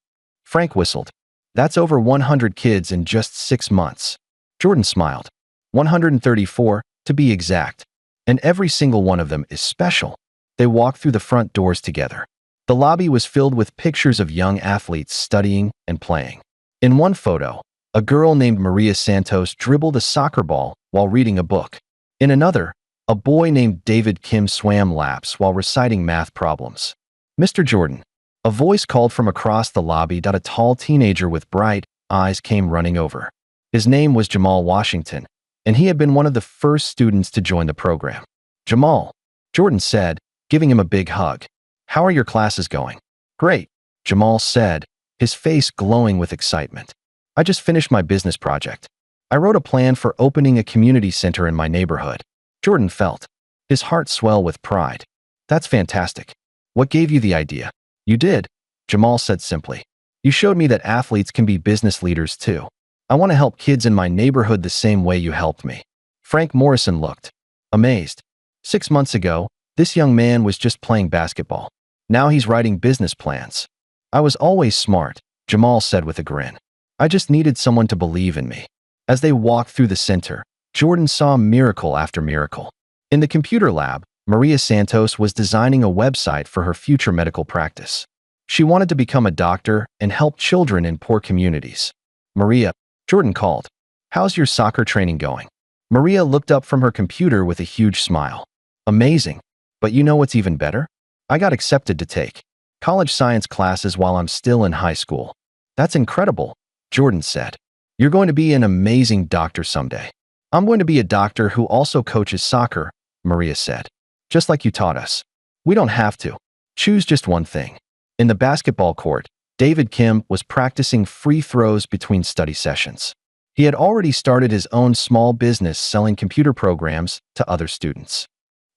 Frank whistled. That's over 100 kids in just 6 months. Jordan smiled. 134, to be exact. And every single one of them is special. They walked through the front doors together. The lobby was filled with pictures of young athletes studying and playing. In one photo, a girl named Maria Santos dribbled a soccer ball while reading a book. In another, a boy named David Kim swam laps while reciting math problems. Mr. Jordan, a voice called from across the lobby. A tall teenager with bright eyes came running over. His name was Jamal Washington, and he had been one of the first students to join the program. Jamal, Jordan said, giving him a big hug. How are your classes going? Great, Jamal said, his face glowing with excitement. I just finished my business project. I wrote a plan for opening a community center in my neighborhood. Jordan felt his heart swell with pride. That's fantastic. What gave you the idea? You did, Jamal said simply. You showed me that athletes can be business leaders too. I want to help kids in my neighborhood the same way you helped me. Frank Morrison looked amazed. 6 months ago, this young man was just playing basketball. Now he's writing business plans. I was always smart, Jamal said with a grin. I just needed someone to believe in me. As they walked through the center, Jordan saw miracle after miracle. In the computer lab, Maria Santos was designing a website for her future medical practice. She wanted to become a doctor and help children in poor communities. Maria, Jordan called. How's your soccer training going? Maria looked up from her computer with a huge smile. Amazing. But you know what's even better? I got accepted to take college science classes while I'm still in high school. That's incredible, Jordan said. You're going to be an amazing doctor someday. I'm going to be a doctor who also coaches soccer, Maria said. Just like you taught us. We don't have to. Choose just one thing. In the basketball court, David Kim was practicing free throws between study sessions. He had already started his own small business selling computer programs to other students.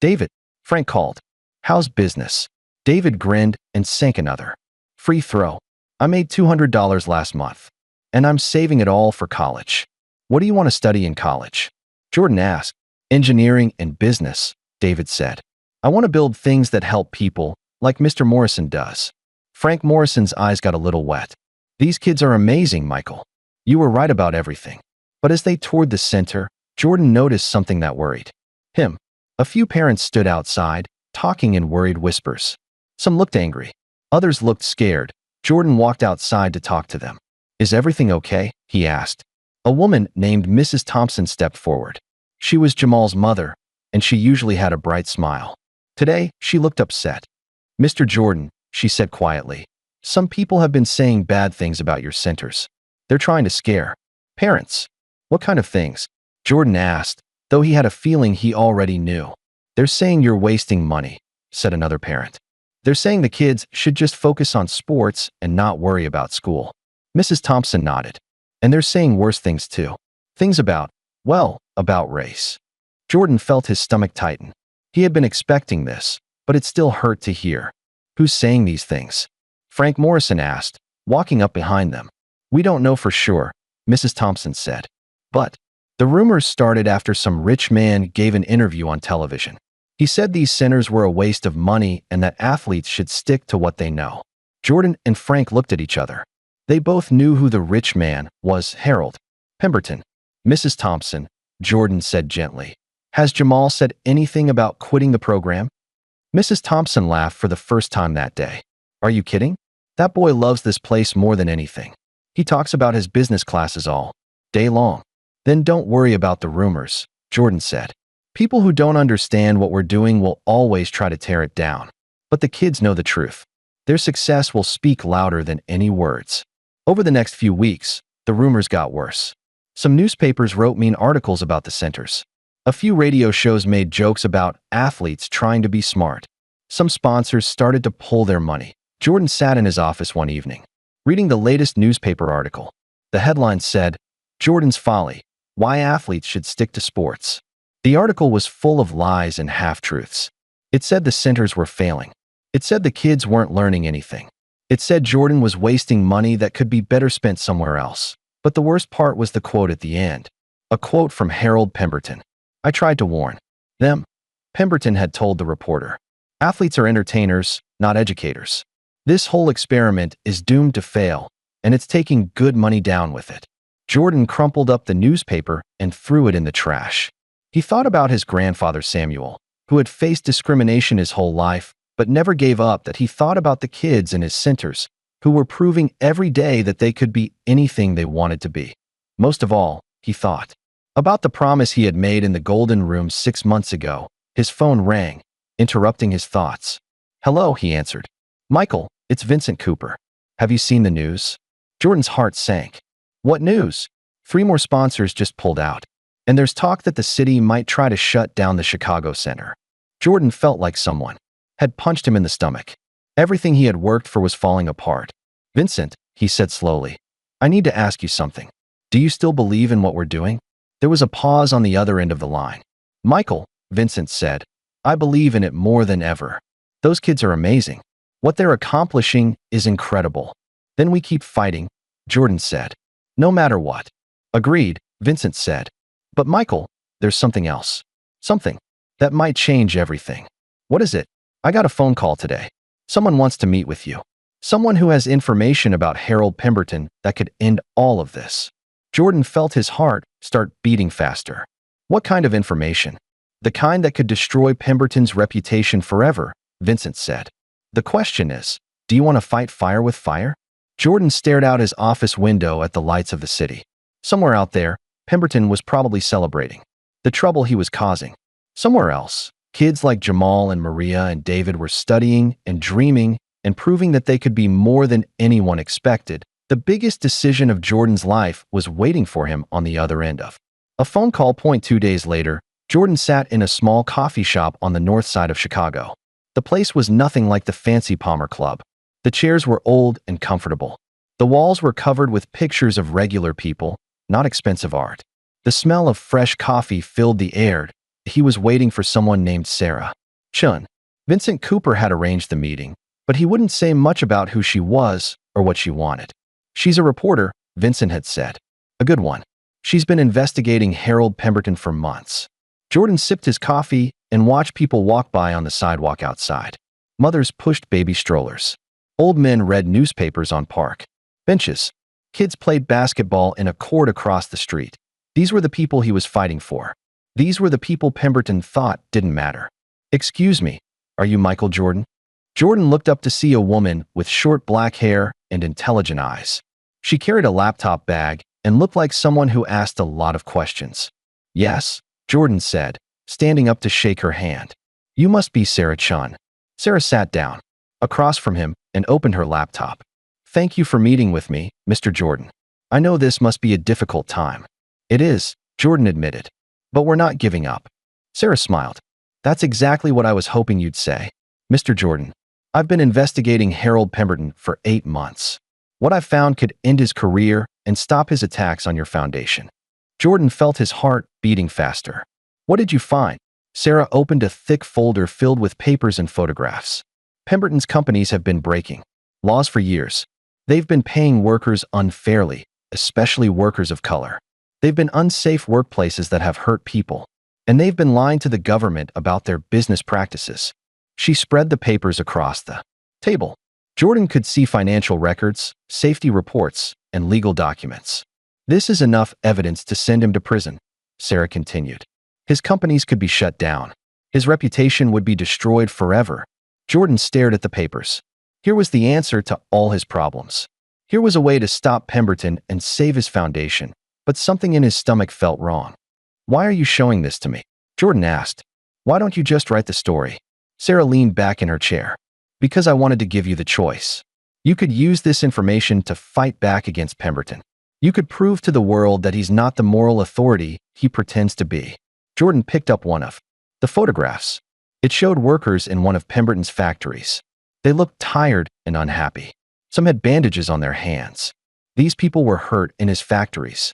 David, Frank called. How's business? David grinned and sank another. Free throw. I made $200 last month. And I'm saving it all for college. What do you want to study in college? Jordan asked. Engineering and business, David said. I want to build things that help people, like Mr. Morrison does. Frank Morrison's eyes got a little wet. These kids are amazing, Michael. You were right about everything. But as they toured the center, Jordan noticed something that worried him. A few parents stood outside, talking in worried whispers. Some looked angry. Others looked scared. Jordan walked outside to talk to them. Is everything okay? He asked. A woman named Mrs. Thompson stepped forward. She was Jamal's mother, and she usually had a bright smile. Today, she looked upset. Mr. Jordan, she said quietly, some people have been saying bad things about your centers. They're trying to scare parents. What kind of things? Jordan asked, though he had a feeling he already knew. They're saying you're wasting money, said another parent. They're saying the kids should just focus on sports and not worry about school. Mrs. Thompson nodded. And they're saying worse things too. Things about, well, about race. Jordan felt his stomach tighten. He had been expecting this, but it still hurt to hear. Who's saying these things? Frank Morrison asked, walking up behind them. We don't know for sure, Mrs. Thompson said. But the rumors started after some rich man gave an interview on television. He said these centers were a waste of money and that athletes should stick to what they know. Jordan and Frank looked at each other. They both knew who the rich man was. Harold Pemberton. Mrs. Thompson, Jordan said gently. Has Jamal said anything about quitting the program? Mrs. Thompson laughed for the first time that day. Are you kidding? That boy loves this place more than anything. He talks about his business classes all day long. Then don't worry about the rumors, Jordan said. People who don't understand what we're doing will always try to tear it down. But the kids know the truth. Their success will speak louder than any words. Over the next few weeks, the rumors got worse. Some newspapers wrote mean articles about the centers. A few radio shows made jokes about athletes trying to be smart. Some sponsors started to pull their money. Jordan sat in his office one evening, reading the latest newspaper article. The headline said, "Jordan's Folly: Why Athletes Should Stick to Sports." The article was full of lies and half-truths. It said the centers were failing. It said the kids weren't learning anything. It said Jordan was wasting money that could be better spent somewhere else. But the worst part was the quote at the end. A quote from Harold Pemberton. "I tried to warn them," Pemberton had told the reporter. "Athletes are entertainers, not educators. This whole experiment is doomed to fail, and it's taking good money down with it." Jordan crumpled up the newspaper and threw it in the trash. He thought about his grandfather Samuel, who had faced discrimination his whole life, but never gave up. That he thought about the kids in his centers, who were proving every day that they could be anything they wanted to be. Most of all, he thought about the promise he had made in the Golden Room 6 months ago. His phone rang, interrupting his thoughts. "Hello," he answered. "Michael, it's Vincent Cooper. Have you seen the news?" Jordan's heart sank. "What news?" 3 more sponsors just pulled out. And there's talk that the city might try to shut down the Chicago Center. Jordan felt like someone had punched him in the stomach. Everything he had worked for was falling apart. "Vincent," he said slowly, "I need to ask you something. Do you still believe in what we're doing?" There was a pause on the other end of the line. "Michael," Vincent said, "I believe in it more than ever. Those kids are amazing. What they're accomplishing is incredible. Then we keep fighting," Jordan said. "No matter what." "Agreed," Vincent said. "But Michael, there's something else. Something that might change everything." "What is it?" "I got a phone call today. Someone wants to meet with you. Someone who has information about Harold Pemberton that could end all of this." Jordan felt his heart start beating faster. "What kind of information?" "The kind that could destroy Pemberton's reputation forever," Vincent said. "The question is, do you want to fight fire with fire?" Jordan stared out his office window at the lights of the city. Somewhere out there, Pemberton was probably celebrating the trouble he was causing. Somewhere else, kids like Jamal and Maria and David were studying and dreaming and proving that they could be more than anyone expected. The biggest decision of Jordan's life was waiting for him on the other end of a phone call. 2 days later, Jordan sat in a small coffee shop on the north side of Chicago. The place was nothing like the fancy Palmer Club. The chairs were old and comfortable. The walls were covered with pictures of regular people, not expensive art. The smell of fresh coffee filled the air. He was waiting for someone named Sarah Chun. Vincent Cooper had arranged the meeting, but he wouldn't say much about who she was or what she wanted. "She's a reporter," Vincent had said. "A good one. She's been investigating Harold Pemberton for months." Jordan sipped his coffee and watched people walk by on the sidewalk outside. Mothers pushed baby strollers. Old men read newspapers on park benches. Kids played basketball in a court across the street. These were the people he was fighting for. These were the people Pemberton thought didn't matter. "Excuse me, are you Michael Jordan?" Jordan looked up to see a woman with short black hair and intelligent eyes. She carried a laptop bag and looked like someone who asked a lot of questions. "Yes," Jordan said, standing up to shake her hand. "You must be Sarah Chun." Sarah sat down across from him and opened her laptop. "Thank you for meeting with me, Mr. Jordan. I know this must be a difficult time." "It is," Jordan admitted. "But we're not giving up." Sarah smiled. "That's exactly what I was hoping you'd say. Mr. Jordan, I've been investigating Harold Pemberton for 8 months. What I found could end his career and stop his attacks on your foundation." Jordan felt his heart beating faster. "What did you find?" Sarah opened a thick folder filled with papers and photographs. "Pemberton's companies have been breaking laws for years. They've been paying workers unfairly, especially workers of color. They've been unsafe workplaces that have hurt people. And they've been lying to the government about their business practices." She spread the papers across the table. Jordan could see financial records, safety reports, and legal documents. "This is enough evidence to send him to prison," Sarah continued. "His companies could be shut down. His reputation would be destroyed forever." Jordan stared at the papers. Here was the answer to all his problems. Here was a way to stop Pemberton and save his foundation, but something in his stomach felt wrong. "Why are you showing this to me?" Jordan asked. "Why don't you just write the story?" Sarah leaned back in her chair. "Because I wanted to give you the choice. You could use this information to fight back against Pemberton. You could prove to the world that he's not the moral authority he pretends to be." Jordan picked up one of the photographs. It showed workers in one of Pemberton's factories. They looked tired and unhappy. Some had bandages on their hands. These people were hurt in his factories.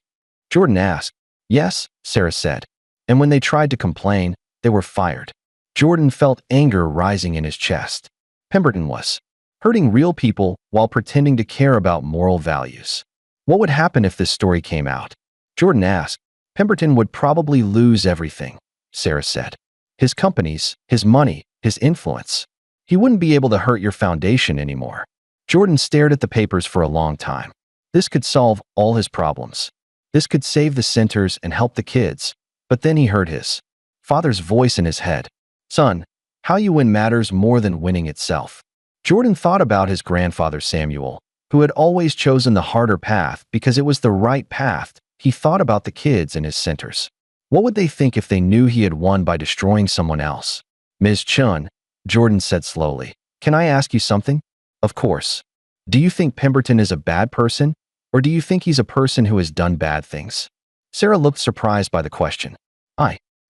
Jordan asked. Yes, Sarah said. And when they tried to complain, they were fired. Jordan felt anger rising in his chest. Pemberton was hurting real people while pretending to care about moral values. What would happen if this story came out? Jordan asked. Pemberton would probably lose everything, Sarah said. His companies, his money, his influence. He wouldn't be able to hurt your foundation anymore. Jordan stared at the papers for a long time. This could solve all his problems. This could save the centers and help the kids. But then he heard his father's voice in his head. Son, how you win matters more than winning itself. Jordan thought about his grandfather Samuel, who had always chosen the harder path because it was the right path. He thought about the kids in his centers. What would they think if they knew he had won by destroying someone else? Ms. Chun, Jordan said slowly, can I ask you something? Of course. Do you think Pemberton is a bad person, or do you think he's a person who has done bad things? Sarah looked surprised by the question.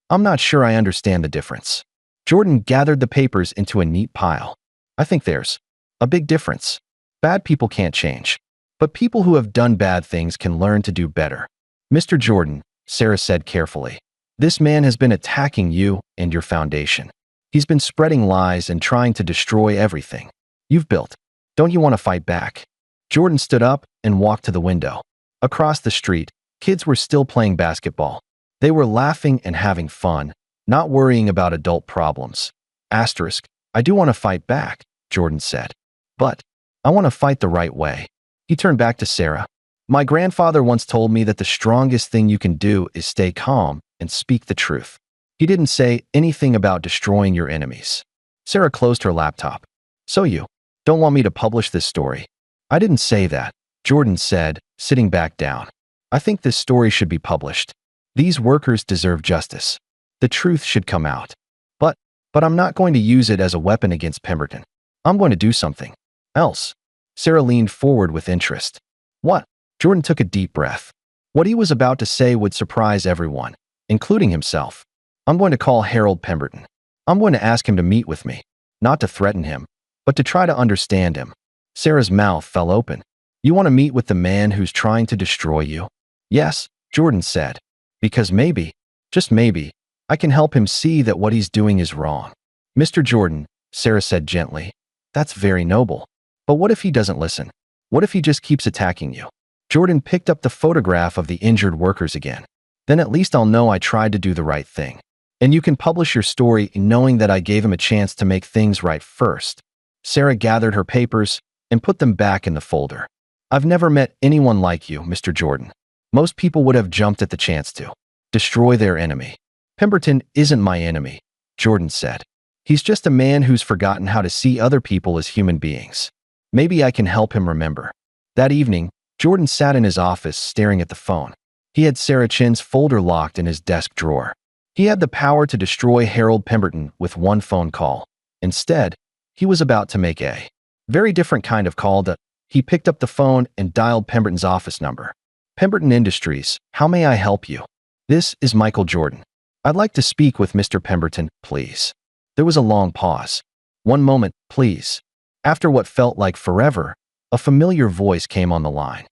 I'm not sure I understand the difference. Jordan gathered the papers into a neat pile. I think there's a big difference. Bad people can't change, but people who have done bad things can learn to do better. Mr. Jordan, Sarah said carefully, this man has been attacking you and your foundation. He's been spreading lies and trying to destroy everything you've built. Don't you want to fight back? Jordan stood up and walked to the window. Across the street, kids were still playing basketball. They were laughing and having fun, not worrying about adult problems. I do want to fight back, Jordan said. But I want to fight the right way. He turned back to Sarah. My grandfather once told me that the strongest thing you can do is stay calm and speak the truth. He didn't say anything about destroying your enemies. Sarah closed her laptop. So you don't want me to publish this story? I didn't say that, Jordan said, sitting back down. I think this story should be published. These workers deserve justice. The truth should come out. But I'm not going to use it as a weapon against Pemberton. I'm going to do something else. Sarah leaned forward with interest. What? Jordan took a deep breath. What he was about to say would surprise everyone, including himself. I'm going to call Harold Pemberton. I'm going to ask him to meet with me, not to threaten him, but to try to understand him. Sarah's mouth fell open. You want to meet with the man who's trying to destroy you? Yes, Jordan said. Because maybe, just maybe, I can help him see that what he's doing is wrong. Mr. Jordan, Sarah said gently, that's very noble. But what if he doesn't listen? What if he just keeps attacking you? Jordan picked up the photograph of the injured workers again. Then at least I'll know I tried to do the right thing. And you can publish your story knowing that I gave him a chance to make things right first. Sarah gathered her papers and put them back in the folder. I've never met anyone like you, Mr. Jordan. Most people would have jumped at the chance to destroy their enemy. Pemberton isn't my enemy, Jordan said. He's just a man who's forgotten how to see other people as human beings. Maybe I can help him remember. That evening, Jordan sat in his office staring at the phone. He had Sarah Chin's folder locked in his desk drawer. He had the power to destroy Harold Pemberton with one phone call. Instead, he was about to make a very different kind of call. He picked up the phone and dialed Pemberton's office number. Pemberton Industries, how may I help you? This is Michael Jordan. I'd like to speak with Mr. Pemberton, please. There was a long pause. One moment, please. After what felt like forever, a familiar voice came on the line.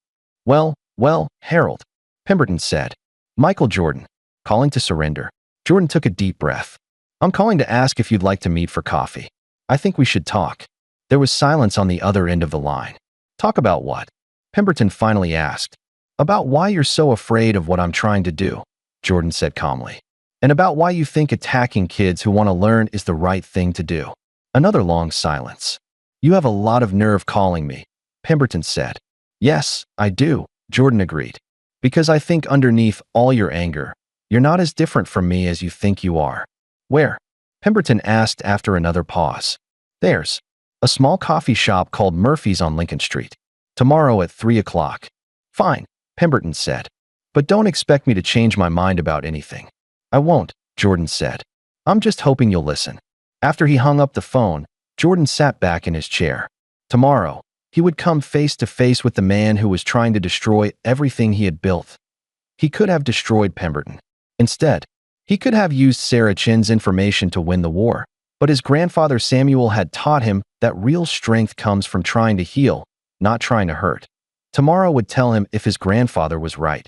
Well, Harold, Pemberton said. Michael Jordan, calling to surrender. Jordan took a deep breath. I'm calling to ask if you'd like to meet for coffee. I think we should talk. There was silence on the other end of the line. Talk about what? Pemberton finally asked. About why you're so afraid of what I'm trying to do, Jordan said calmly. And about why you think attacking kids who want to learn is the right thing to do. Another long silence. You have a lot of nerve calling me, Pemberton said. Yes, I do, Jordan agreed. Because I think underneath all your anger, you're not as different from me as you think you are. Where? Pemberton asked after another pause. There's a small coffee shop called Murphy's on Lincoln Street. Tomorrow at 3 o'clock. Fine, Pemberton said. But don't expect me to change my mind about anything. I won't, Jordan said. I'm just hoping you'll listen. After he hung up the phone, Jordan sat back in his chair. Tomorrow, he would come face to face with the man who was trying to destroy everything he had built. He could have destroyed Pemberton. Instead, he could have used Sarah Chin's information to win the war, but his grandfather Samuel had taught him that real strength comes from trying to heal, not trying to hurt. Tomorrow would tell him if his grandfather was right.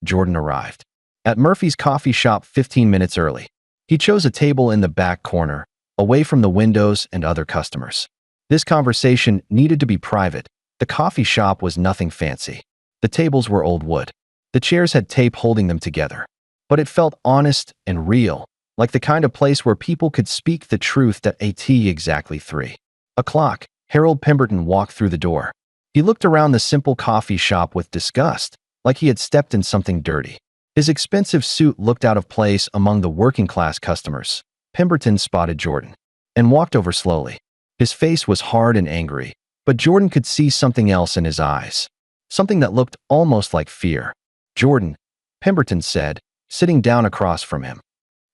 Jordan arrived at Murphy's coffee shop 15 minutes early. He chose a table in the back corner, away from the windows and other customers. This conversation needed to be private. The coffee shop was nothing fancy. The tables were old wood. The chairs had tape holding them together. But it felt honest and real, like the kind of place where people could speak the truth at exactly 3 o'clock. Harold Pemberton walked through the door. He looked around the simple coffee shop with disgust, like he had stepped in something dirty. His expensive suit looked out of place among the working-class customers. Pemberton spotted Jordan and walked over slowly. His face was hard and angry, but Jordan could see something else in his eyes, something that looked almost like fear. "Jordan," Pemberton said, sitting down across from him.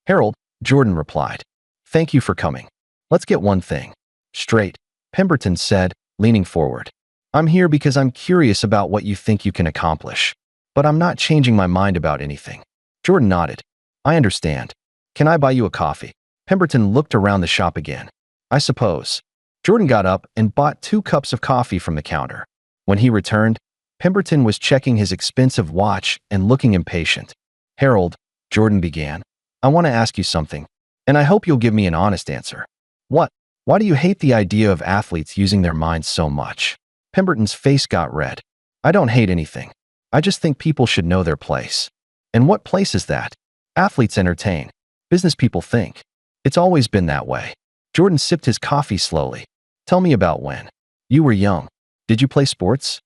"Harold," Jordan replied. "Thank you for coming. Let's get one thing straight," Pemberton said, leaning forward. "I'm here because I'm curious about what you think you can accomplish. But I'm not changing my mind about anything." Jordan nodded. "I understand. Can I buy you a coffee?" Pemberton looked around the shop again. "I suppose." Jordan got up and bought 2 cups of coffee from the counter. When he returned, Pemberton was checking his expensive watch and looking impatient. "Harold," Jordan began, "I want to ask you something, and I hope you'll give me an honest answer." "What? Why do you hate the idea of athletes using their minds so much?" Pemberton's face got red. "I don't hate anything. I just think people should know their place." "And what place is that?" "Athletes entertain. Business people think. It's always been that way." Jordan sipped his coffee slowly. "Tell me about when you were young. Did you play sports?"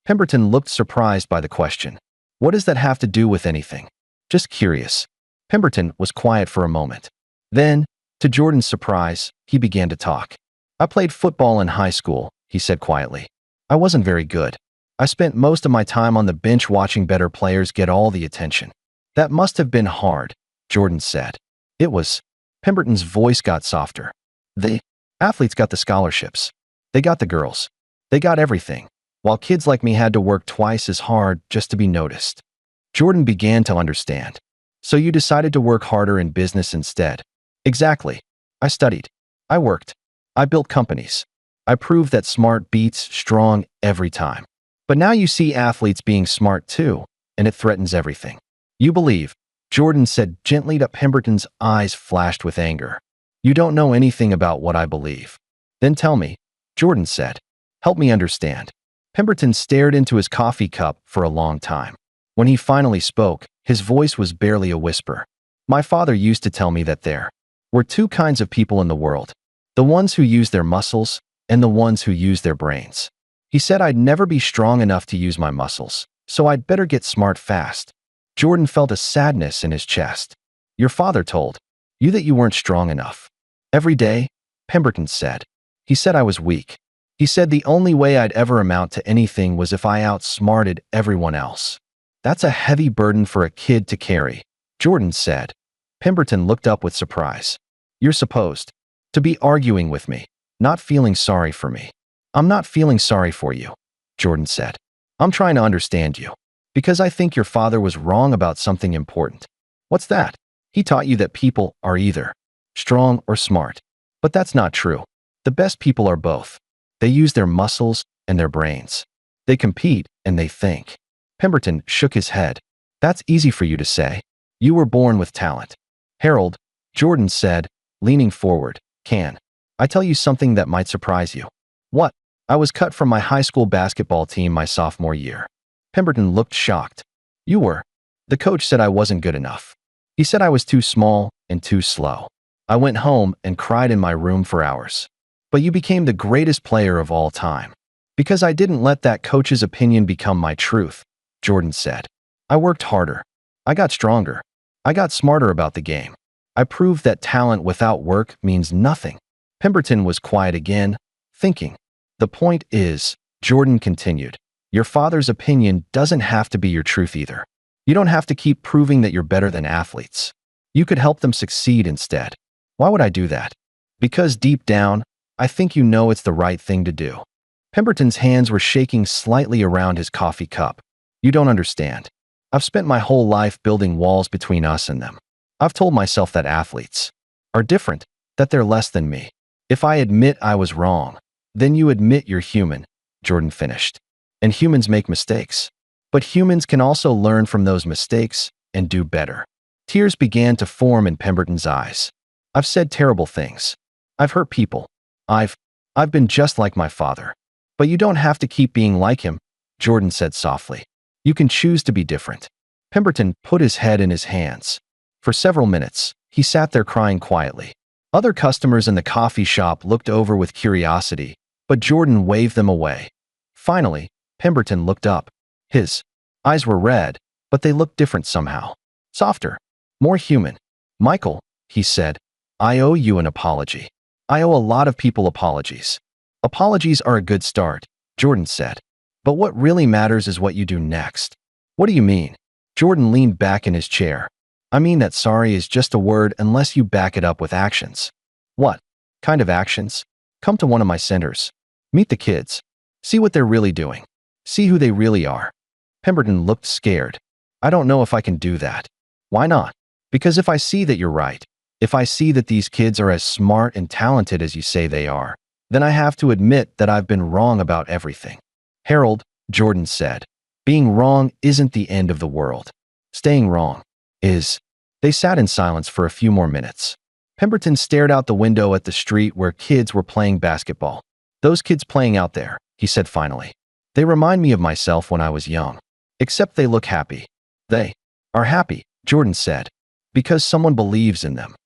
Pemberton looked surprised by the question. "What does that have to do with anything?" "Just curious." Pemberton was quiet for a moment. Then, to Jordan's surprise, he began to talk. "I played football in high school," he said quietly. "I wasn't very good. I spent most of my time on the bench watching better players get all the attention." "That must have been hard," Jordan said. "It was." Pemberton's voice got softer. "The athletes got the scholarships. They got the girls. They got everything, while kids like me had to work twice as hard just to be noticed." Jordan began to understand. "So you decided to work harder in business instead?" "Exactly. I studied. I worked. I built companies. I proved that smart beats strong every time. But now you see athletes being smart too, and it threatens everything." "You believe," Jordan said gently, that Pemberton's eyes flashed with anger. "You don't know anything about what I believe." "Then tell me," Jordan said. "Help me understand." Pemberton stared into his coffee cup for a long time. When he finally spoke, his voice was barely a whisper. "My father used to tell me that there were 2 kinds of people in the world. The ones who use their muscles and the ones who use their brains. He said I'd never be strong enough to use my muscles, so I'd better get smart fast." Jordan felt a sadness in his chest. "Your father told you that you weren't strong enough?" "Every day," Pemberton said. "He said I was weak. He said the only way I'd ever amount to anything was if I outsmarted everyone else." "That's a heavy burden for a kid to carry," Jordan said. Pemberton looked up with surprise. "You're supposed to be arguing with me, not feeling sorry for me." "I'm not feeling sorry for you," Jordan said. "I'm trying to understand you. Because I think your father was wrong about something important." "What's that?" "He taught you that people are either strong or smart. But that's not true. The best people are both. They use their muscles and their brains. They compete and they think." Pemberton shook his head. "That's easy for you to say. You were born with talent." "Harold," Jordan said, leaning forward, "can I tell you something that might surprise you?" "What?" "I was cut from my high school basketball team my sophomore year." Pemberton looked shocked. "You were?" "The coach said I wasn't good enough. He said I was too small and too slow. I went home and cried in my room for hours." "But you became the greatest player of all time." "Because I didn't let that coach's opinion become my truth," Jordan said. "I worked harder. I got stronger. I got smarter about the game. I proved that talent without work means nothing." Pemberton was quiet again, thinking. "The point is," Jordan continued, "your father's opinion doesn't have to be your truth either. You don't have to keep proving that you're better than athletes. You could help them succeed instead." "Why would I do that?" "Because deep down, I think you know it's the right thing to do." Pemberton's hands were shaking slightly around his coffee cup. "You don't understand. I've spent my whole life building walls between us and them. I've told myself that athletes are different, that they're less than me. If I admit I was wrong, then you admit you're human," Jordan finished. and humans make mistakes. But humans can also learn from those mistakes and do better. Tears began to form in Pemberton's eyes. I've said terrible things. I've hurt people. I've been just like my father. But you don't have to keep being like him, Jordan said softly. You can choose to be different. Pemberton put his head in his hands. For several minutes, he sat there crying quietly. Other customers in the coffee shop looked over with curiosity, but Jordan waved them away. Finally, Pemberton looked up. His eyes were red, but they looked different somehow. Softer, more human. Michael, he said, I owe you an apology. I owe a lot of people apologies. Apologies are a good start, Jordan said. But what really matters is what you do next. What do you mean? Jordan leaned back in his chair. I mean that sorry is just a word unless you back it up with actions. What kind of actions? Come to one of my centers. Meet the kids. See what they're really doing. See who they really are. Pemberton looked scared. I don't know if I can do that. Why not? Because if I see that you're right, if I see that these kids are as smart and talented as you say they are, then I have to admit that I've been wrong about everything. Harold, Jordan said, being wrong isn't the end of the world. Staying wrong is. They sat in silence for a few more minutes. Pemberton stared out the window at the street where kids were playing basketball. Those kids playing out there, he said finally. They remind me of myself when I was young. Except they look happy. They are happy, Jordan said, because someone believes in them.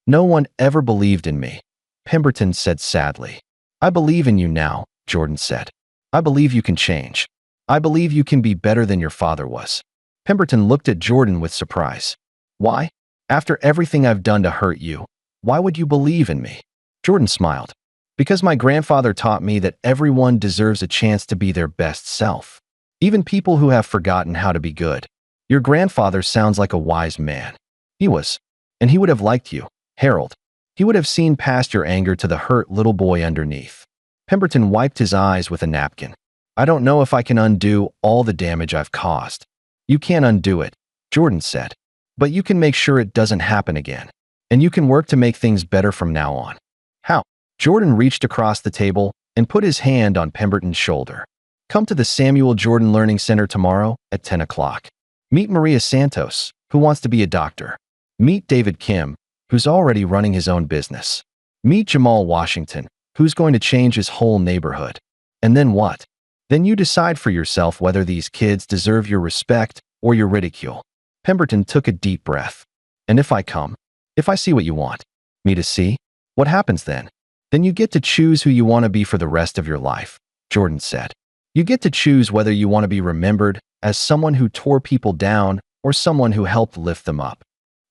No one ever believed in me, Pemberton said sadly. I believe in you now, Jordan said. I believe you can change. I believe you can be better than your father was. Pemberton looked at Jordan with surprise. Why? After everything I've done to hurt you, why would you believe in me? Jordan smiled. Because my grandfather taught me that everyone deserves a chance to be their best self. Even people who have forgotten how to be good. Your grandfather sounds like a wise man. He was. And he would have liked you, Harold. He would have seen past your anger to the hurt little boy underneath. Pemberton wiped his eyes with a napkin. I don't know if I can undo all the damage I've caused. You can't undo it, Jordan said. But you can make sure it doesn't happen again. And you can work to make things better from now on. How? Jordan reached across the table and put his hand on Pemberton's shoulder. Come to the Samuel Jordan Learning Center tomorrow at 10 o'clock. Meet Maria Santos, who wants to be a doctor. Meet David Kim, who's already running his own business. Meet Jamal Washington, who's going to change his whole neighborhood. And then what? Then you decide for yourself whether these kids deserve your respect or your ridicule. Pemberton took a deep breath. And if I come, if I see what you want me to see, what happens then? Then you get to choose who you want to be for the rest of your life, Jordan said. You get to choose whether you want to be remembered as someone who tore people down or someone who helped lift them up.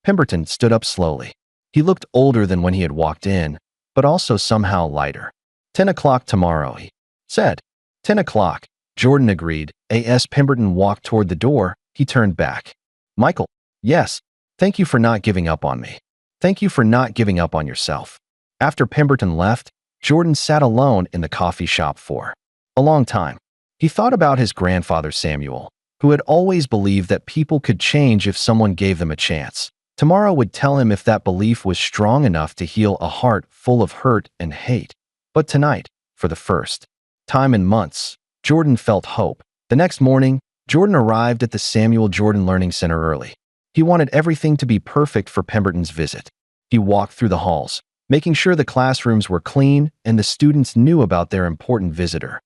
Pemberton stood up slowly. He looked older than when he had walked in, but also somehow lighter. 10 o'clock tomorrow, he said. 10 o'clock, Jordan agreed. As Pemberton walked toward the door, he turned back. Michael, yes, thank you for not giving up on me. Thank you for not giving up on yourself. After Pemberton left, Jordan sat alone in the coffee shop for a long time. He thought about his grandfather Samuel, who had always believed that people could change if someone gave them a chance. Tomorrow would tell him if that belief was strong enough to heal a heart full of hurt and hate. But tonight, for the first time in months, Jordan felt hope. The next morning, Jordan arrived at the Samuel Jordan Learning Center early. He wanted everything to be perfect for Pemberton's visit. He walked through the halls, making sure the classrooms were clean and the students knew about their important visitor.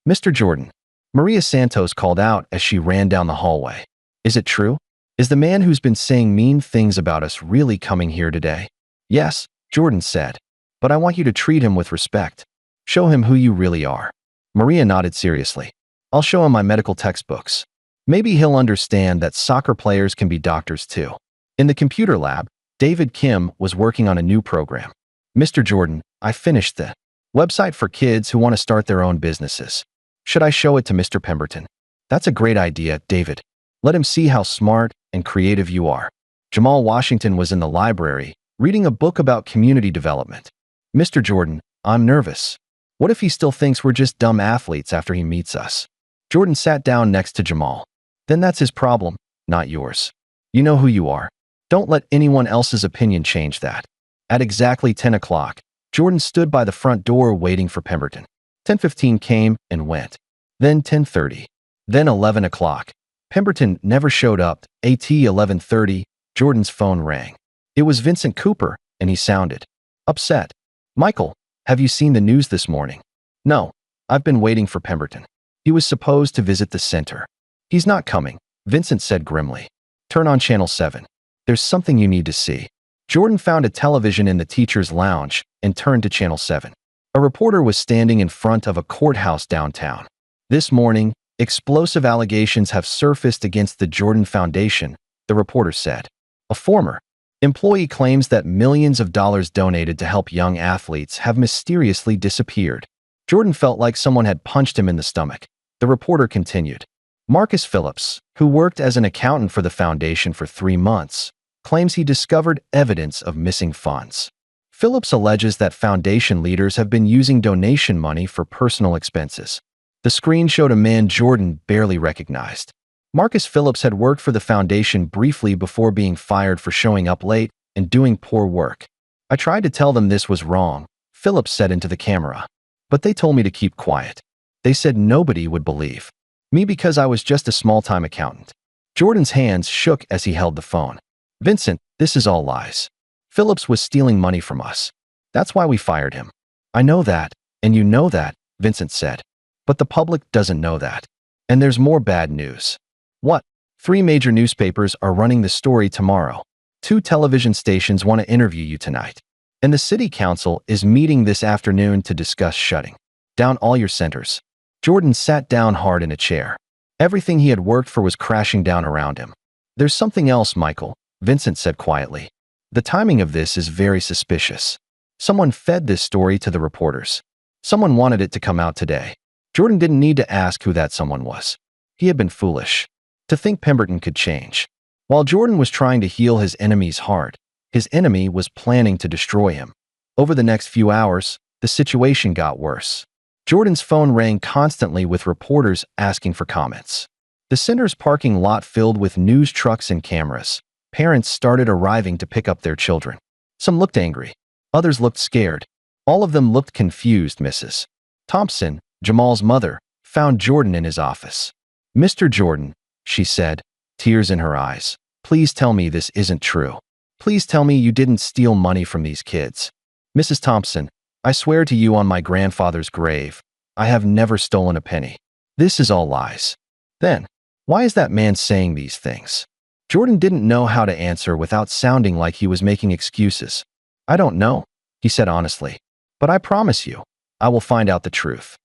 Mr. Jordan, Maria Santos called out as she ran down the hallway. Is it true? Is the man who's been saying mean things about us really coming here today? Yes, Jordan said. But I want you to treat him with respect. Show him who you really are. Maria nodded seriously. I'll show him my medical textbooks. Maybe he'll understand that soccer players can be doctors too. In the computer lab, David Kim was working on a new program. Mr. Jordan, I finished the website for kids who want to start their own businesses. Should I show it to Mr. Pemberton? That's a great idea, David. Let him see how smart and creative you are. Jamal Washington was in the library, reading a book about community development. Mr. Jordan, I'm nervous. What if he still thinks we're just dumb athletes after he meets us? Jordan sat down next to Jamal. Then that's his problem, not yours. You know who you are. Don't let anyone else's opinion change that. At exactly 10 o'clock, Jordan stood by the front door waiting for Pemberton. 10:15 came and went. Then 10:30. Then 11 o'clock. Pemberton never showed up. At 11:30, Jordan's phone rang. It was Vincent Cooper, and he sounded upset. "Michael, have you seen the news this morning?" "No. I've been waiting for Pemberton. He was supposed to visit the center." "He's not coming," Vincent said grimly. "Turn on Channel 7. There's something you need to see." Jordan found a television in the teacher's lounge and turned to Channel 7. A reporter was standing in front of a courthouse downtown. "This morning, explosive allegations have surfaced against the Jordan Foundation," the reporter said. "A former employee claims that millions of dollars donated to help young athletes have mysteriously disappeared." Jordan felt like someone had punched him in the stomach. The reporter continued. "Marcus Phillips, who worked as an accountant for the foundation for 3 months, claims he discovered evidence of missing funds. Phillips alleges that foundation leaders have been using donation money for personal expenses." The screen showed a man Jordan barely recognized. Marcus Phillips had worked for the foundation briefly before being fired for showing up late and doing poor work. "I tried to tell them this was wrong," Phillips said into the camera. "But they told me to keep quiet. They said nobody would believe me because I was just a small-time accountant." Jordan's hands shook as he held the phone. "Vincent, this is all lies. Phillips was stealing money from us. That's why we fired him." "I know that, and you know that," Vincent said. "But the public doesn't know that. And there's more bad news." "What?" 3 major newspapers are running the story tomorrow. 2 television stations want to interview you tonight. And the city council is meeting this afternoon to discuss shutting down all your centers. Jordan sat down hard in a chair. Everything he had worked for was crashing down around him. "There's something else, Michael," Vincent said quietly. "The timing of this is very suspicious. Someone fed this story to the reporters. Someone wanted it to come out today." Jordan didn't need to ask who that someone was. He had been foolish to think Pemberton could change. While Jordan was trying to heal his enemy's heart, his enemy was planning to destroy him. Over the next few hours, the situation got worse. Jordan's phone rang constantly with reporters asking for comments. The center's parking lot filled with news trucks and cameras. Parents started arriving to pick up their children. Some looked angry. Others looked scared. All of them looked confused. Mrs. Thompson, Jamal's mother, found Jordan in his office. "Mr. Jordan," she said, tears in her eyes, "please tell me this isn't true. Please tell me you didn't steal money from these kids." "Mrs. Thompson, I swear to you on my grandfather's grave, I have never stolen a penny. This is all lies." Then, why is that man saying these things? Jordan didn't know how to answer without sounding like he was making excuses. "I don't know," he said honestly. "But I promise you, I will find out the truth."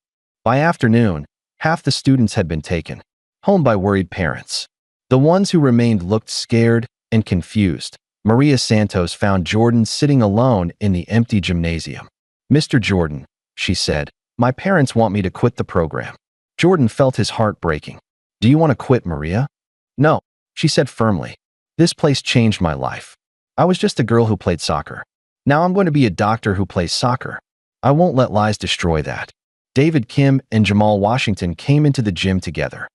By afternoon, half the students had been taken home by worried parents. The ones who remained looked scared and confused. Maria Santos found Jordan sitting alone in the empty gymnasium. "Mr. Jordan," she said, "my parents want me to quit the program." Jordan felt his heart breaking. "Do you want to quit, Maria?" "No," she said firmly. "This place changed my life. I was just a girl who played soccer. Now I'm going to be a doctor who plays soccer. I won't let lies destroy that." David Kim and Jamal Washington came into the gym together.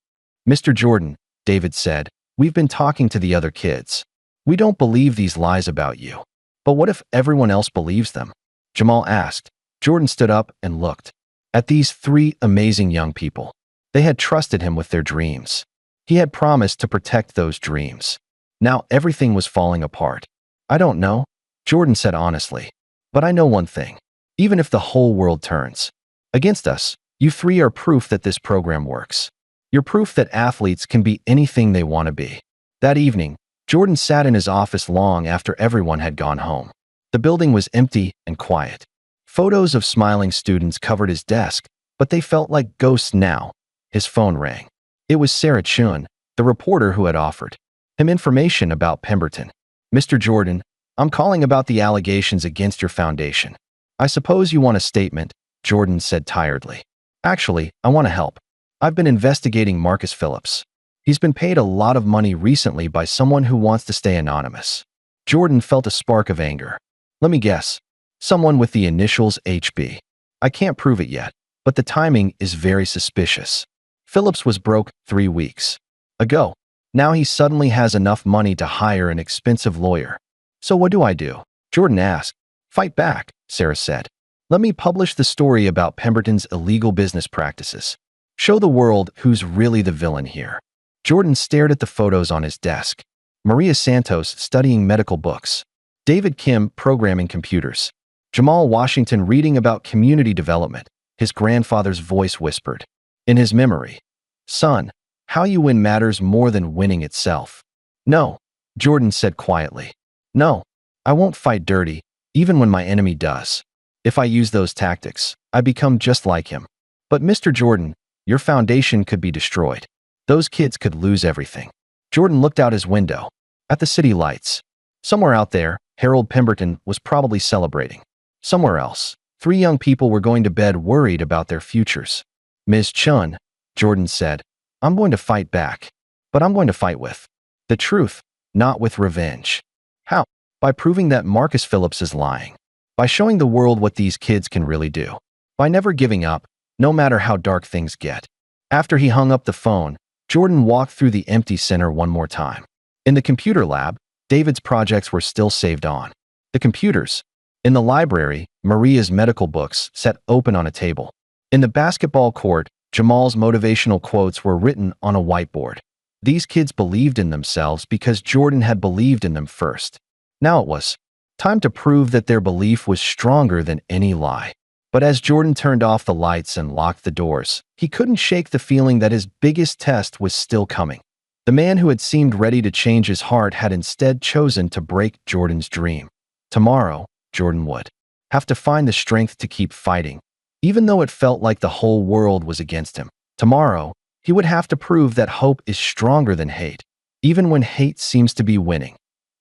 "Mr. Jordan," David said, "we've been talking to the other kids. We don't believe these lies about you. But what if everyone else believes them?" Jamal asked. Jordan stood up and looked at these 3 amazing young people. They had trusted him with their dreams. He had promised to protect those dreams. Now everything was falling apart. "I don't know," Jordan said honestly. "But I know one thing. Even if the whole world turns against us, you 3 are proof that this program works. You're proof that athletes can be anything they want to be." That evening, Jordan sat in his office long after everyone had gone home. The building was empty and quiet. Photos of smiling students covered his desk, but they felt like ghosts now. His phone rang. It was Sarah Chun, the reporter who had offered him information about Pemberton. "Mr. Jordan, I'm calling about the allegations against your foundation. I suppose you want a statement," Jordan said tiredly. "Actually, I want to help. I've been investigating Marcus Phillips. He's been paid a lot of money recently by someone who wants to stay anonymous." Jordan felt a spark of anger. "Let me guess. Someone with the initials HB. I can't prove it yet, but the timing is very suspicious. Phillips was broke 3 weeks ago. Now he suddenly has enough money to hire an expensive lawyer. So what do I do?" Jordan asked. "Fight back," Sarah said. "Let me publish the story about Pemberton's illegal business practices. Show the world who's really the villain here. Jordan stared at the photos on his desk. Maria Santos studying medical books. David Kim programming computers. Jamal Washington reading about community development. His grandfather's voice whispered. In his memory. Son, how you win matters more than winning itself. No, Jordan said quietly. No, I won't fight dirty, even when my enemy does. If I use those tactics, I become just like him. But Mr. Jordan, your foundation could be destroyed. Those kids could lose everything. Jordan looked out his window. At the city lights. Somewhere out there, Harold Pemberton was probably celebrating. Somewhere else, 3 young people were going to bed worried about their futures. Ms. Chun, Jordan said, I'm going to fight back. But I'm going to fight with the truth, not with revenge. How? By proving that Marcus Phillips is lying. By showing the world what these kids can really do. By never giving up, no matter how dark things get. After he hung up the phone, Jordan walked through the empty center one more time. In the computer lab, David's projects were still saved on the computers. In the library, Maria's medical books sat open on a table. In the basketball court, Jamal's motivational quotes were written on a whiteboard. These kids believed in themselves because Jordan had believed in them first. Now it was time to prove that their belief was stronger than any lie. But as Jordan turned off the lights and locked the doors, he couldn't shake the feeling that his biggest test was still coming. The man who had seemed ready to change his heart had instead chosen to break Jordan's dream. Tomorrow, Jordan would have to find the strength to keep fighting, even though it felt like the whole world was against him. Tomorrow, he would have to prove that hope is stronger than hate, even when hate seems to be winning.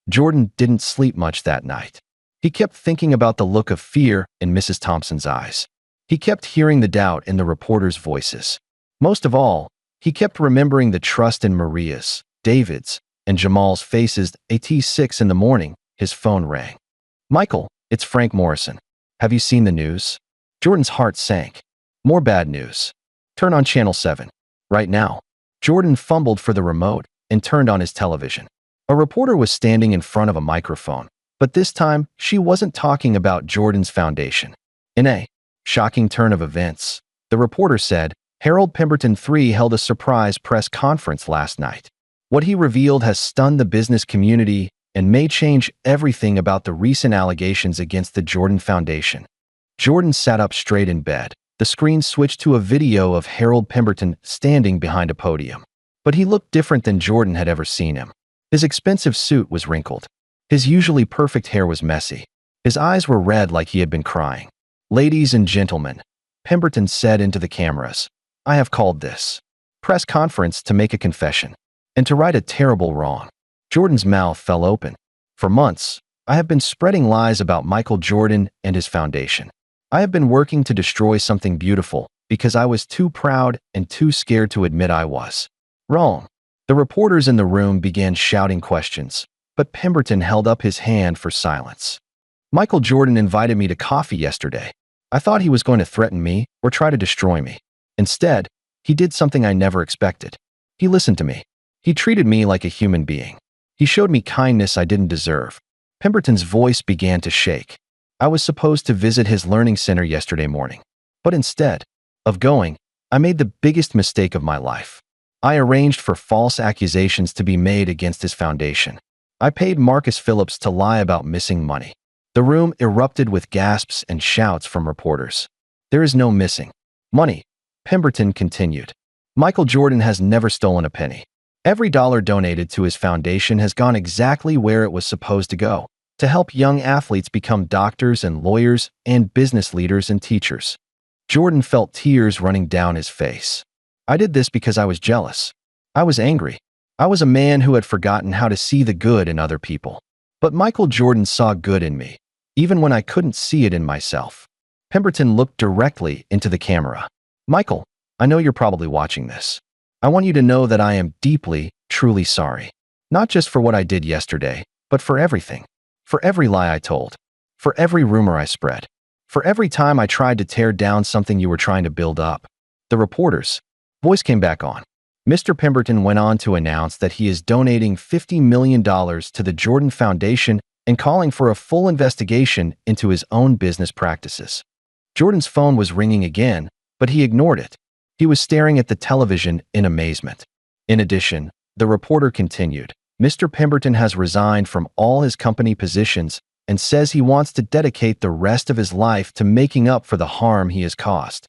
Jordan didn't sleep much that night. He kept thinking about the look of fear in Mrs. Thompson's eyes. He kept hearing the doubt in the reporters' voices. Most of all, he kept remembering the trust in Maria's, David's, and Jamal's faces. At 6 in the morning, his phone rang. Michael, it's Frank Morrison. Have you seen the news? Jordan's heart sank. More bad news. Turn on Channel 7. Right now. Jordan fumbled for the remote and turned on his television. A reporter was standing in front of a microphone, but this time she wasn't talking about Jordan's foundation. In a shocking turn of events, the reporter said, Harold Pemberton III held a surprise press conference last night. What he revealed has stunned the business community and may change everything about the recent allegations against the Jordan Foundation. Jordan sat up straight in bed. The screen switched to a video of Harold Pemberton standing behind a podium. But he looked different than Jordan had ever seen him. His expensive suit was wrinkled. His usually perfect hair was messy. His eyes were red like he had been crying. Ladies and gentlemen, Pemberton said into the cameras, I have called this press conference to make a confession and to right a terrible wrong. Jordan's mouth fell open. For months, I have been spreading lies about Michael Jordan and his foundation. I have been working to destroy something beautiful because I was too proud and too scared to admit I was wrong. The reporters in the room began shouting questions, but Pemberton held up his hand for silence. Michael Jordan invited me to coffee yesterday. I thought he was going to threaten me or try to destroy me. Instead, he did something I never expected. He listened to me. He treated me like a human being. He showed me kindness I didn't deserve. Pemberton's voice began to shake. I was supposed to visit his learning center yesterday morning. But instead of going, I made the biggest mistake of my life. I arranged for false accusations to be made against his foundation. I paid Marcus Phillips to lie about missing money. The room erupted with gasps and shouts from reporters. There is no missing money, Pemberton continued. Michael Jordan has never stolen a penny. Every dollar donated to his foundation has gone exactly where it was supposed to go, to help young athletes become doctors and lawyers and business leaders and teachers. Jordan felt tears running down his face. I did this because I was jealous. I was angry. I was a man who had forgotten how to see the good in other people. But Michael Jordan saw good in me, even when I couldn't see it in myself. Pemberton looked directly into the camera. Michael, I know you're probably watching this. I want you to know that I am deeply, truly sorry. Not just for what I did yesterday, but for everything. For every lie I told. For every rumor I spread. For every time I tried to tear down something you were trying to build up. The reporter's voice came back on. Mr. Pemberton went on to announce that he is donating $50 million to the Jordan Foundation and calling for a full investigation into his own business practices. Jordan's phone was ringing again, but he ignored it. He was staring at the television in amazement. In addition, the reporter continued, Mr. Pemberton has resigned from all his company positions and says he wants to dedicate the rest of his life to making up for the harm he has caused.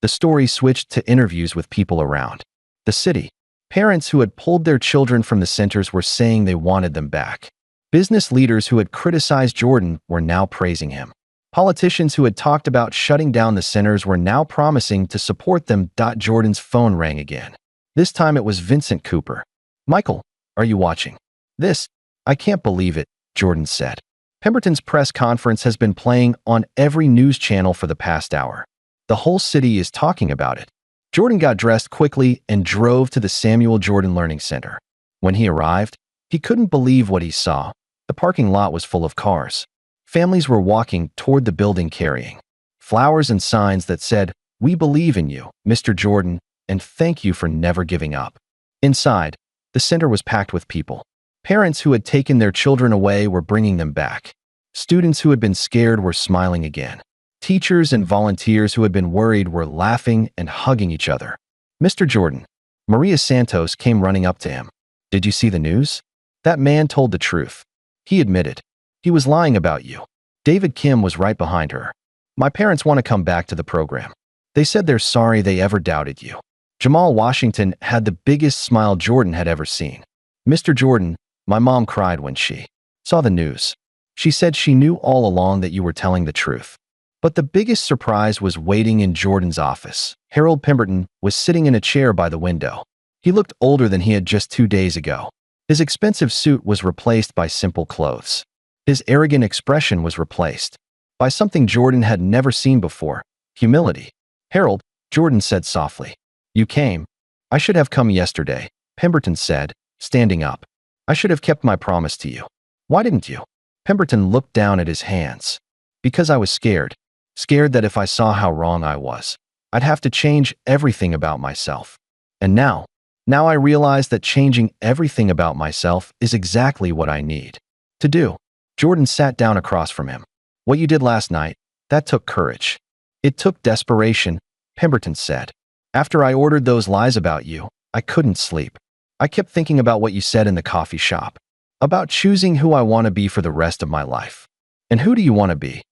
The story switched to interviews with people around the city. Parents who had pulled their children from the centers were saying they wanted them back. Business leaders who had criticized Jordan were now praising him. Politicians who had talked about shutting down the centers were now promising to support them. Jordan's phone rang again. This time it was Vincent Cooper. Michael, are you watching this? I can't believe it, Jordan said. Pemberton's press conference has been playing on every news channel for the past hour. The whole city is talking about it. Jordan got dressed quickly and drove to the Samuel Jordan Learning Center. When he arrived, he couldn't believe what he saw. The parking lot was full of cars. Families were walking toward the building carrying flowers and signs that said, "We believe in you, Mr. Jordan, and thank you for never giving up." Inside, the center was packed with people. Parents who had taken their children away were bringing them back. Students who had been scared were smiling again. Teachers and volunteers who had been worried were laughing and hugging each other. Mr. Jordan, Maria Santos came running up to him. Did you see the news? That man told the truth. He admitted. He was lying about you. David Kim was right behind her. My parents want to come back to the program. They said they're sorry they ever doubted you. Jamal Washington had the biggest smile Jordan had ever seen. Mr. Jordan, my mom cried when she saw the news. She said she knew all along that you were telling the truth. But the biggest surprise was waiting in Jordan's office. Harold Pemberton was sitting in a chair by the window. He looked older than he had just 2 days ago. His expensive suit was replaced by simple clothes. His arrogant expression was replaced by something Jordan had never seen before, humility. Harold, Jordan said softly. You came. I should have come yesterday, Pemberton said, standing up. I should have kept my promise to you. Why didn't you? Pemberton looked down at his hands. Because I was scared. Scared that if I saw how wrong I was, I'd have to change everything about myself. And now I realize that changing everything about myself is exactly what I need to do. Jordan sat down across from him. What you did last night, that took courage. It took desperation, Pemberton said. After I ordered those lies about you, I couldn't sleep. I kept thinking about what you said in the coffee shop, about choosing who I want to be for the rest of my life. And who do you want to be?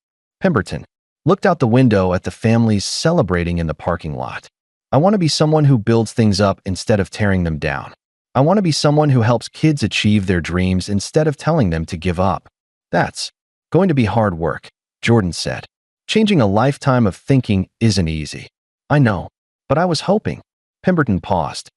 Pemberton looked out the window at the families celebrating in the parking lot. I want to be someone who builds things up instead of tearing them down. I want to be someone who helps kids achieve their dreams instead of telling them to give up. That's going to be hard work, Jordan said. Changing a lifetime of thinking isn't easy. I know, but I was hoping. Pemberton paused.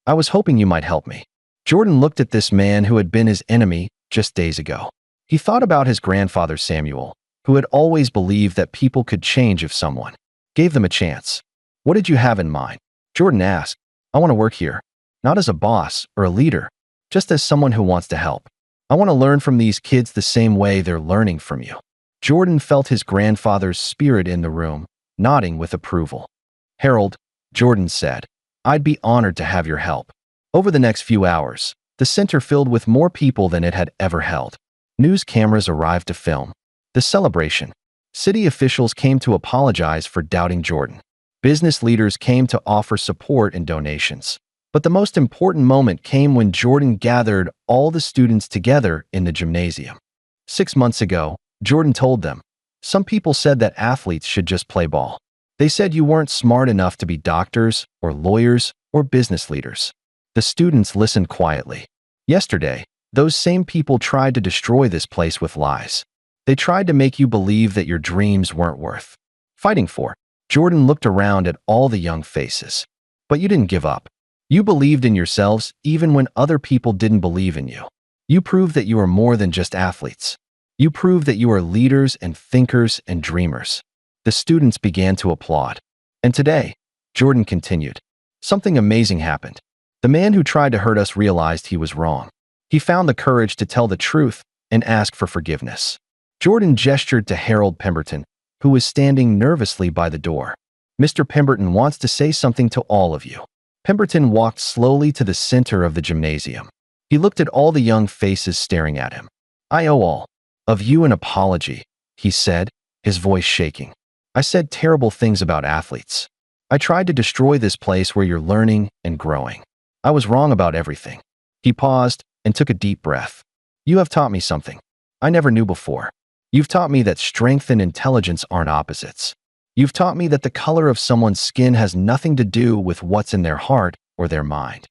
I was hoping you might help me. Jordan looked at this man who had been his enemy just days ago. He thought about his grandfather Samuel, who had always believed that people could change if someone gave them a chance. What did you have in mind? Jordan asked. I want to work here, not as a boss or a leader, just as someone who wants to help. I want to learn from these kids the same way they're learning from you. Jordan felt his grandfather's spirit in the room, nodding with approval. Harold, Jordan said, I'd be honored to have your help. Over the next few hours, the center filled with more people than it had ever held. News cameras arrived to film the celebration. City officials came to apologize for doubting Jordan. Business leaders came to offer support and donations. But the most important moment came when Jordan gathered all the students together in the gymnasium. 6 months ago, Jordan told them, some people said that athletes should just play ball. They said you weren't smart enough to be doctors or lawyers or business leaders. The students listened quietly. Yesterday, those same people tried to destroy this place with lies. They tried to make you believe that your dreams weren't worth fighting for. Jordan looked around at all the young faces. But you didn't give up. You believed in yourselves even when other people didn't believe in you. You proved that you are more than just athletes. You proved that you are leaders and thinkers and dreamers. The students began to applaud. And today, Jordan continued, something amazing happened. The man who tried to hurt us realized he was wrong. He found the courage to tell the truth and ask for forgiveness. Jordan gestured to Harold Pemberton, who was standing nervously by the door. Mr. Pemberton wants to say something to all of you. Pemberton walked slowly to the center of the gymnasium. He looked at all the young faces staring at him. I owe all of you an apology, he said, his voice shaking. I said terrible things about athletes. I tried to destroy this place where you're learning and growing. I was wrong about everything." He paused and took a deep breath. "You have taught me something I never knew before. You've taught me that strength and intelligence aren't opposites. You've taught me that the color of someone's skin has nothing to do with what's in their heart or their mind."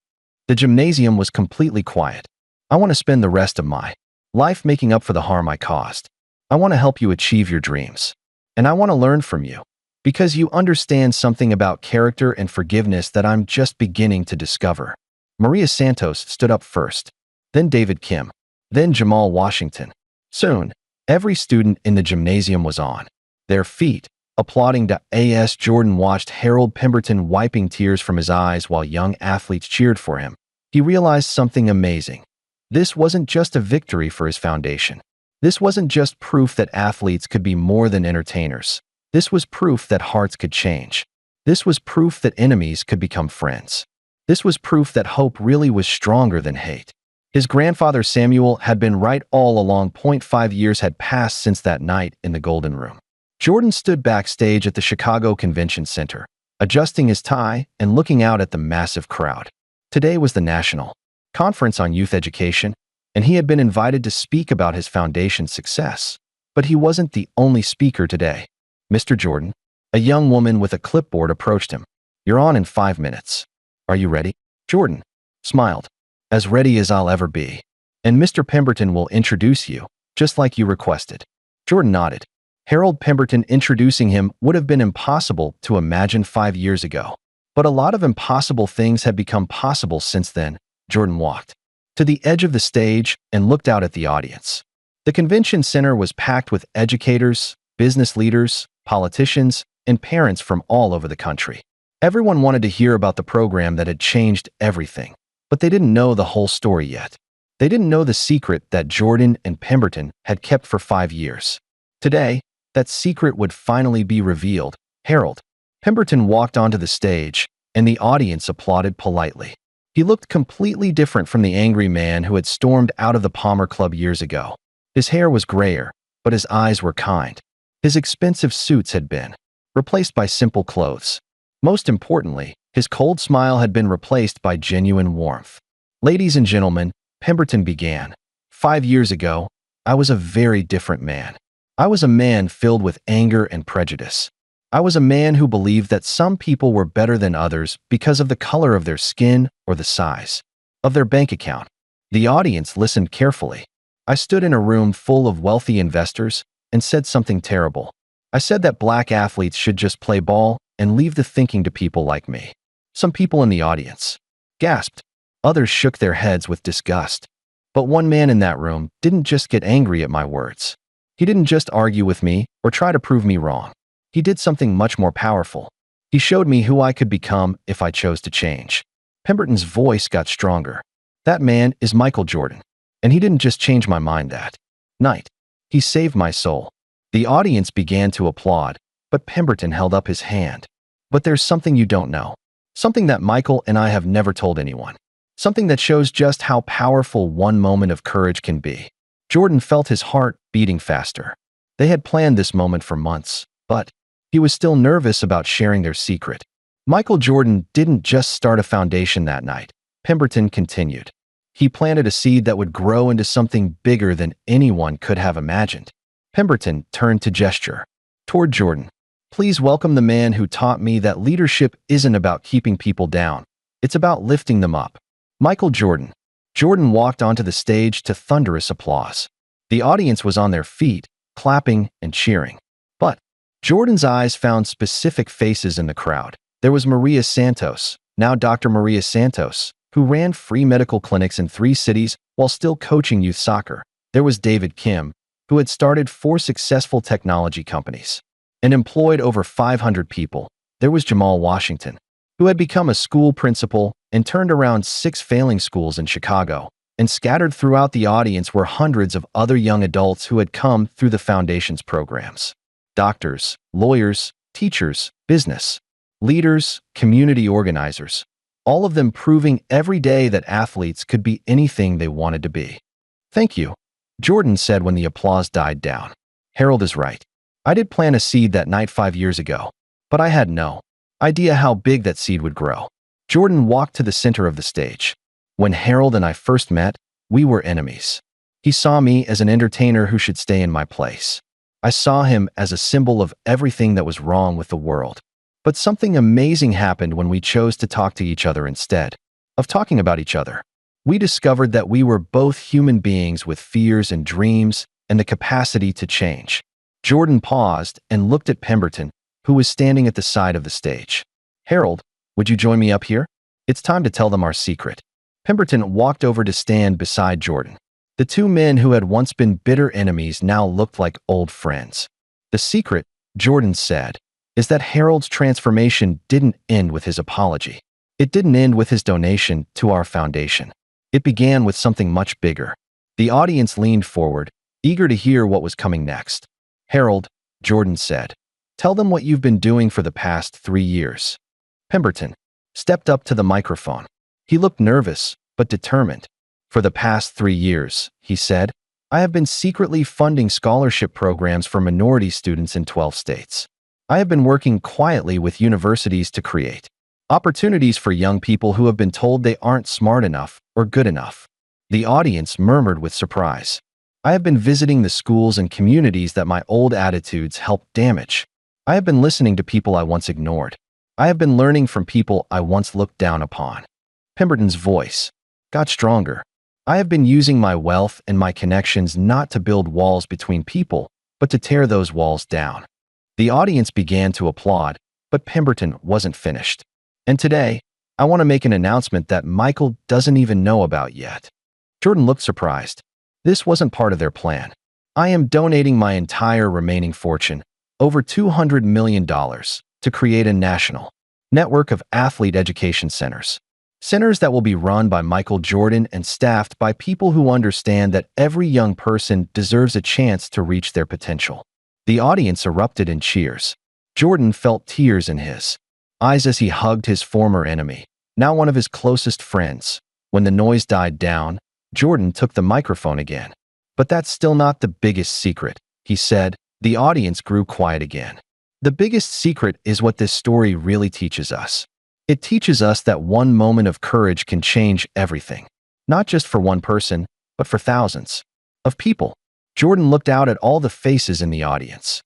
The gymnasium was completely quiet. "I want to spend the rest of my life making up for the harm I caused. I want to help you achieve your dreams. And I want to learn from you, because you understand something about character and forgiveness that I'm just beginning to discover." Maria Santos stood up first, then David Kim, then Jamal Washington. Soon, every student in the gymnasium was on their feet, applauding. As Jordan watched Harold Pemberton wiping tears from his eyes while young athletes cheered for him, he realized something amazing. This wasn't just a victory for his foundation. This wasn't just proof that athletes could be more than entertainers. This was proof that hearts could change. This was proof that enemies could become friends. This was proof that hope really was stronger than hate. His grandfather Samuel had been right all along. 5 years had passed since that night in the Golden Room. Jordan stood backstage at the Chicago Convention Center, adjusting his tie and looking out at the massive crowd. Today was the National Conference on Youth Education, and he had been invited to speak about his foundation's success. But he wasn't the only speaker today. "Mr. Jordan," a young woman with a clipboard approached him. "You're on in 5 minutes. Are you ready?" Jordan smiled. "As ready as I'll ever be. And Mr. Pemberton will introduce you, just like you requested." Jordan nodded. Harold Pemberton introducing him would have been impossible to imagine 5 years ago. But a lot of impossible things had become possible since then. Jordan walked to the edge of the stage and looked out at the audience. The convention center was packed with educators, business leaders, politicians, and parents from all over the country. Everyone wanted to hear about the program that had changed everything, but they didn't know the whole story yet. They didn't know the secret that Jordan and Pemberton had kept for 5 years. Today, that secret would finally be revealed. Harold Pemberton walked onto the stage, and the audience applauded politely. He looked completely different from the angry man who had stormed out of the Palmer Club years ago. His hair was grayer, but his eyes were kind. His expensive suits had been replaced by simple clothes. Most importantly, his cold smile had been replaced by genuine warmth. "Ladies and gentlemen," Pemberton began, "5 years ago, I was a very different man. I was a man filled with anger and prejudice. I was a man who believed that some people were better than others because of the color of their skin or the size of their bank account." The audience listened carefully. "I stood in a room full of wealthy investors and said something terrible. I said that black athletes should just play ball and leave the thinking to people like me." Some people in the audience gasped. Others shook their heads with disgust. But one man in that room didn't just get angry at my words. He didn't just argue with me or try to prove me wrong. He did something much more powerful. He showed me who I could become if I chose to change. Pemberton's voice got stronger. "That man is Michael Jordan. And he didn't just change my mind that night. He saved my soul." The audience began to applaud, but Pemberton held up his hand. "But there's something you don't know. Something that Michael and I have never told anyone. Something that shows just how powerful one moment of courage can be." Jordan felt his heart beating faster. They had planned this moment for months, but he was still nervous about sharing their secret. Michael Jordan didn't just start a foundation that night. Pemberton continued. He planted a seed that would grow into something bigger than anyone could have imagined. Pemberton turned to gesture toward Jordan. "Please welcome the man who taught me that leadership isn't about keeping people down. It's about lifting them up. Michael Jordan." Jordan walked onto the stage to thunderous applause. The audience was on their feet, clapping and cheering. But Jordan's eyes found specific faces in the crowd. There was Maria Santos, now Dr. Maria Santos, who ran free medical clinics in 3 cities while still coaching youth soccer. There was David Kim, who had started 4 successful technology companies and employed over 500 people. There was Jamal Washington, who had become a school principal and turned around 6 failing schools in Chicago. And scattered throughout the audience were hundreds of other young adults who had come through the foundation's programs. Doctors, lawyers, teachers, business leaders, community organizers, all of them proving every day that athletes could be anything they wanted to be. "Thank you," Jordan said when the applause died down. "Harold is right. I did plant a seed that night 5 years ago, but I had no idea how big that seed would grow. Jordan walked to the center of the stage. When Harold and I first met, we were enemies. He saw me as an entertainer who should stay in my place. I saw him as a symbol of everything that was wrong with the world. But something amazing happened when we chose to talk to each other instead of talking about each other. We discovered that we were both human beings with fears and dreams and the capacity to change. Jordan paused and looked at Pemberton, who was standing at the side of the stage. Harold, would you join me up here? It's time to tell them our secret. Pemberton walked over to stand beside Jordan. The two men who had once been bitter enemies now looked like old friends. The secret, Jordan said, is that Harold's transformation didn't end with his apology. It didn't end with his donation to our foundation. It began with something much bigger. The audience leaned forward, eager to hear what was coming next. Harold, Jordan said, tell them what you've been doing for the past 3 years. Pemberton stepped up to the microphone. He looked nervous, but determined. For the past 3 years, he said, I have been secretly funding scholarship programs for minority students in 12 states. I have been working quietly with universities to create opportunities for young people who have been told they aren't smart enough or good enough. The audience murmured with surprise. I have been visiting the schools and communities that my old attitudes helped damage. I have been listening to people I once ignored. I have been learning from people I once looked down upon. Pemberton's voice got stronger. I have been using my wealth and my connections not to build walls between people, but to tear those walls down. The audience began to applaud, but Pemberton wasn't finished. And today, I want to make an announcement that Michael doesn't even know about yet. Jordan looked surprised. This wasn't part of their plan. I am donating my entire remaining fortune, over $200 million, to create a national network of athlete education centers. Centers that will be run by Michael Jordan and staffed by people who understand that every young person deserves a chance to reach their potential. The audience erupted in cheers. Jordan felt tears in his eyes as he hugged his former enemy, now one of his closest friends. When the noise died down, Jordan took the microphone again. But that's still not the biggest secret, he said. The audience grew quiet again. The biggest secret is what this story really teaches us. It teaches us that one moment of courage can change everything, not just for one person, but for thousands of people. Jordan looked out at all the faces in the audience.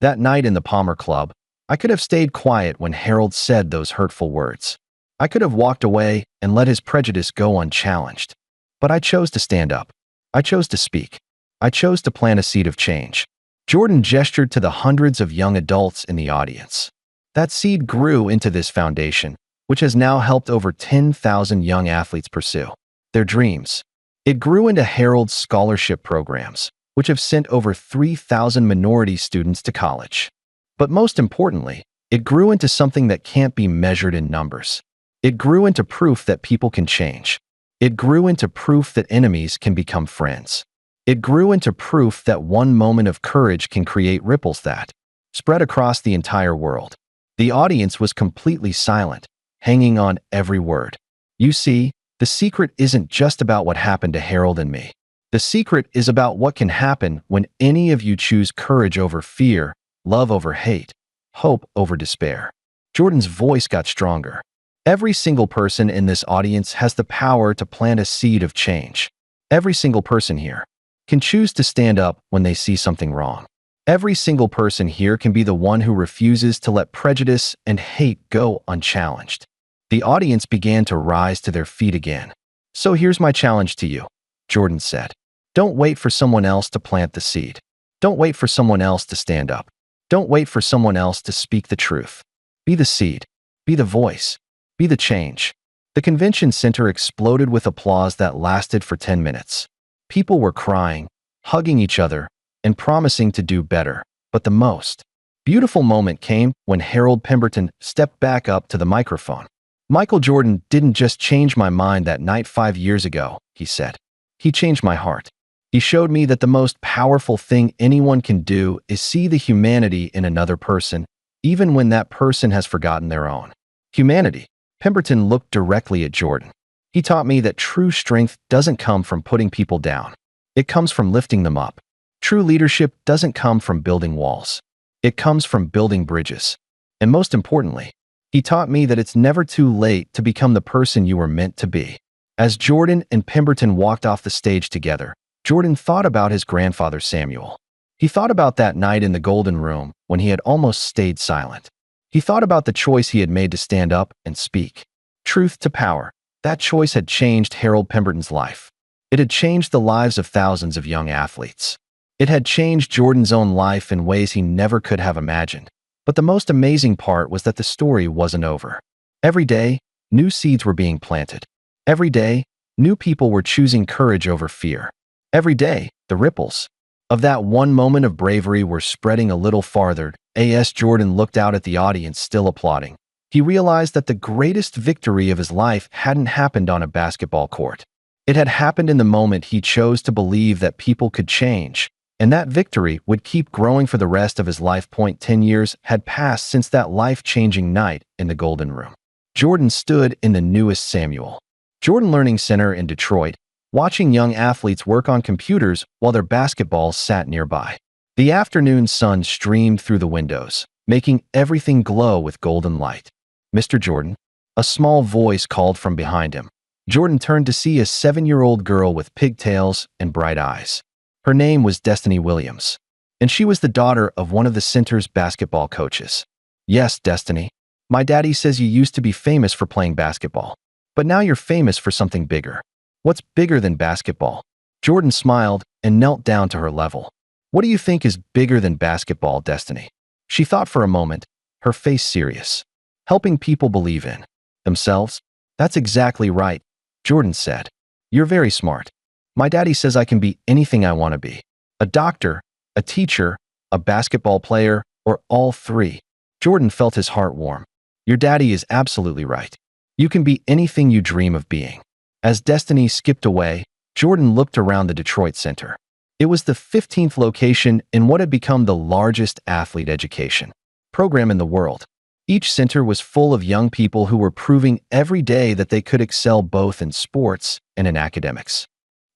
That night in the Palmer Club, I could have stayed quiet when Harold said those hurtful words. I could have walked away and let his prejudice go unchallenged. But I chose to stand up. I chose to speak. I chose to plant a seed of change. Jordan gestured to the hundreds of young adults in the audience. That seed grew into this foundation, which has now helped over 10,000 young athletes pursue their dreams. It grew into Harold's scholarship programs, which have sent over 3,000 minority students to college. But most importantly, it grew into something that can't be measured in numbers. It grew into proof that people can change. It grew into proof that enemies can become friends. It grew into proof that one moment of courage can create ripples that spread across the entire world. The audience was completely silent, hanging on every word. You see, the secret isn't just about what happened to Harold and me. The secret is about what can happen when any of you choose courage over fear, love over hate, hope over despair. Jordan's voice got stronger. Every single person in this audience has the power to plant a seed of change. Every single person here can choose to stand up when they see something wrong. Every single person here can be the one who refuses to let prejudice and hate go unchallenged. The audience began to rise to their feet again. So here's my challenge to you, Jordan said. Don't wait for someone else to plant the seed. Don't wait for someone else to stand up. Don't wait for someone else to speak the truth. Be the seed. Be the voice. Be the change. The convention center exploded with applause that lasted for 10 minutes. People were crying, hugging each other, and promising to do better. But the most beautiful moment came when Harold Pemberton stepped back up to the microphone. Michael Jordan didn't just change my mind that night 5 years ago, he said. He changed my heart. He showed me that the most powerful thing anyone can do is see the humanity in another person, even when that person has forgotten their own humanity. Pemberton looked directly at Jordan. He taught me that true strength doesn't come from putting people down. It comes from lifting them up. True leadership doesn't come from building walls. It comes from building bridges. And most importantly, He taught me that it's never too late to become the person you were meant to be. As Jordan and Pemberton walked off the stage together, Jordan thought about his grandfather Samuel. He thought about that night in the Golden Room when he had almost stayed silent. He thought about the choice he had made to stand up and speak. Truth to power. That choice had changed Harold Pemberton's life. It had changed the lives of thousands of young athletes. It had changed Jordan's own life in ways he never could have imagined. But the most amazing part was that the story wasn't over. Every day, new seeds were being planted. Every day, new people were choosing courage over fear. Every day, the ripples of that one moment of bravery were spreading a little farther. As Jordan looked out at the audience still applauding, he realized that the greatest victory of his life hadn't happened on a basketball court. It had happened in the moment he chose to believe that people could change, and that victory would keep growing for the rest of his life. 10 years had passed since that life-changing night in the Golden Room. Jordan stood in the newest Samuel Jordan Learning Center in Detroit, watching young athletes work on computers while their basketballs sat nearby. The afternoon sun streamed through the windows, making everything glow with golden light. "Mr. Jordan?" A small voice called from behind him. Jordan turned to see a 7-year-old girl with pigtails and bright eyes. Her name was Destiny Williams, and she was the daughter of one of the center's basketball coaches. "Yes, Destiny. My daddy says you used to be famous for playing basketball, but now you're famous for something bigger." "What's bigger than basketball?" Jordan smiled and knelt down to her level. "What do you think is bigger than basketball, Destiny?" She thought for a moment, her face serious. "Helping people believe in themselves." "That's exactly right," Jordan said. "You're very smart. My daddy says I can be anything I want to be. A doctor, a teacher, a basketball player, or all three." Jordan felt his heart warm. "Your daddy is absolutely right. You can be anything you dream of being." As Destiny skipped away, Jordan looked around the Detroit Center. It was the 15th location in what had become the largest athlete education program in the world. Each center was full of young people who were proving every day that they could excel both in sports and in academics.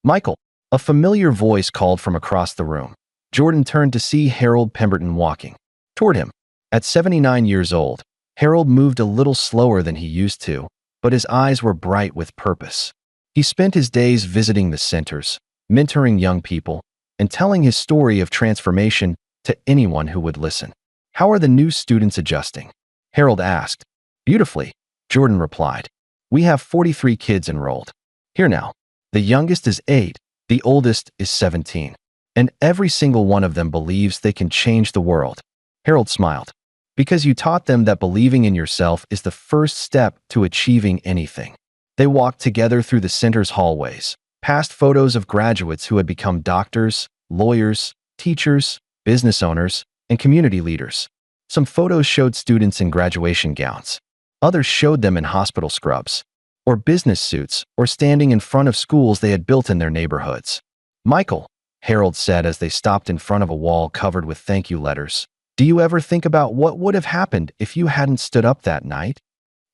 "Michael," a familiar voice called from across the room. Jordan turned to see Harold Pemberton walking toward him. At 79 years old, Harold moved a little slower than he used to, but his eyes were bright with purpose. He spent his days visiting the centers, mentoring young people, and telling his story of transformation to anyone who would listen. "How are the new students adjusting?" Harold asked. "Beautifully," Jordan replied. "We have 43 kids enrolled here now. The youngest is 8, the oldest is 17, and every single one of them believes they can change the world." Harold smiled. "Because you taught them that believing in yourself is the first step to achieving anything." They walked together through the center's hallways, past photos of graduates who had become doctors, lawyers, teachers, business owners, and community leaders. Some photos showed students in graduation gowns. Others showed them in hospital scrubs, or business suits, or standing in front of schools they had built in their neighborhoods. "Michael," Harold said as they stopped in front of a wall covered with thank you letters, "do you ever think about what would have happened if you hadn't stood up that night?"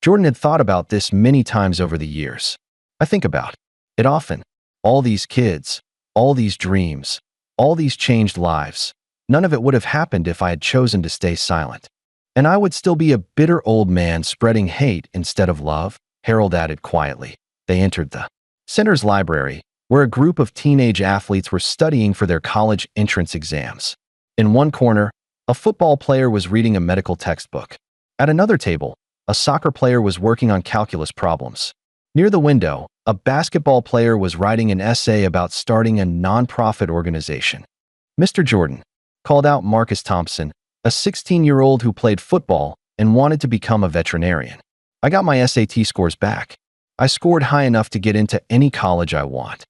Jordan had thought about this many times over the years. "I think about it often. All these kids, all these dreams, all these changed lives. None of it would have happened if I had chosen to stay silent. And I would still be a bitter old man spreading hate instead of love," Harold added quietly. They entered the center's library, where a group of teenage athletes were studying for their college entrance exams. In one corner, a football player was reading a medical textbook. At another table, a soccer player was working on calculus problems. Near the window, a basketball player was writing an essay about starting a nonprofit organization. "Mr. Jordan," called out Marcus Thompson, a 16-year-old who played football and wanted to become a veterinarian. "I got my SAT scores back. I scored high enough to get into any college I want."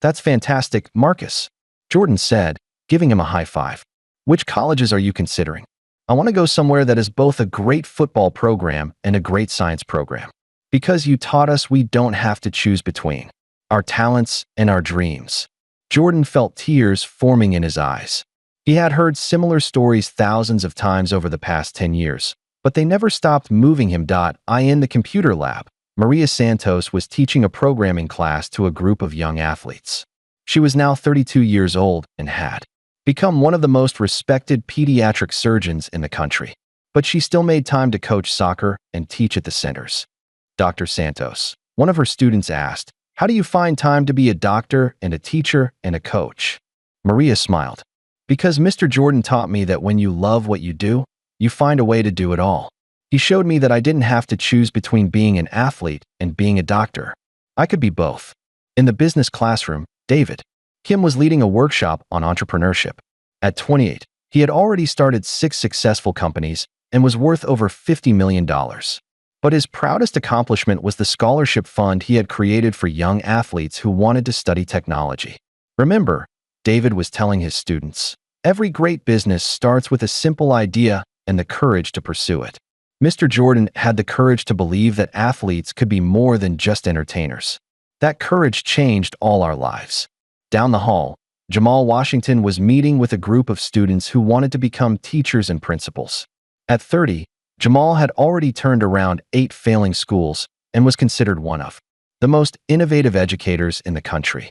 "That's fantastic, Marcus," Jordan said, giving him a high five. "Which colleges are you considering?" "I want to go somewhere that is both a great football program and a great science program. Because you taught us we don't have to choose between our talents and our dreams." Jordan felt tears forming in his eyes. He had heard similar stories thousands of times over the past 10 years, but they never stopped moving him. In the computer lab, Maria Santos was teaching a programming class to a group of young athletes. She was now 32 years old and had become one of the most respected pediatric surgeons in the country. but she still made time to coach soccer and teach at the centers. Dr. Santos, one of her students asked, "How do you find time to be a doctor and a teacher and a coach?" Maria smiled. "Because Mr. Jordan taught me that when you love what you do, you find a way to do it all. He showed me that I didn't have to choose between being an athlete and being a doctor. I could be both." In the business classroom, David Kim was leading a workshop on entrepreneurship. At 28, he had already started 6 successful companies and was worth over $50 million. But his proudest accomplishment was the scholarship fund he had created for young athletes who wanted to study technology. "Remember," David was telling his students, "every great business starts with a simple idea and the courage to pursue it." Mr. Jordan had the courage to believe that athletes could be more than just entertainers. That courage changed all our lives. Down the hall, Jamal Washington was meeting with a group of students who wanted to become teachers and principals. At 30, Jamal had already turned around 8 failing schools and was considered one of the most innovative educators in the country.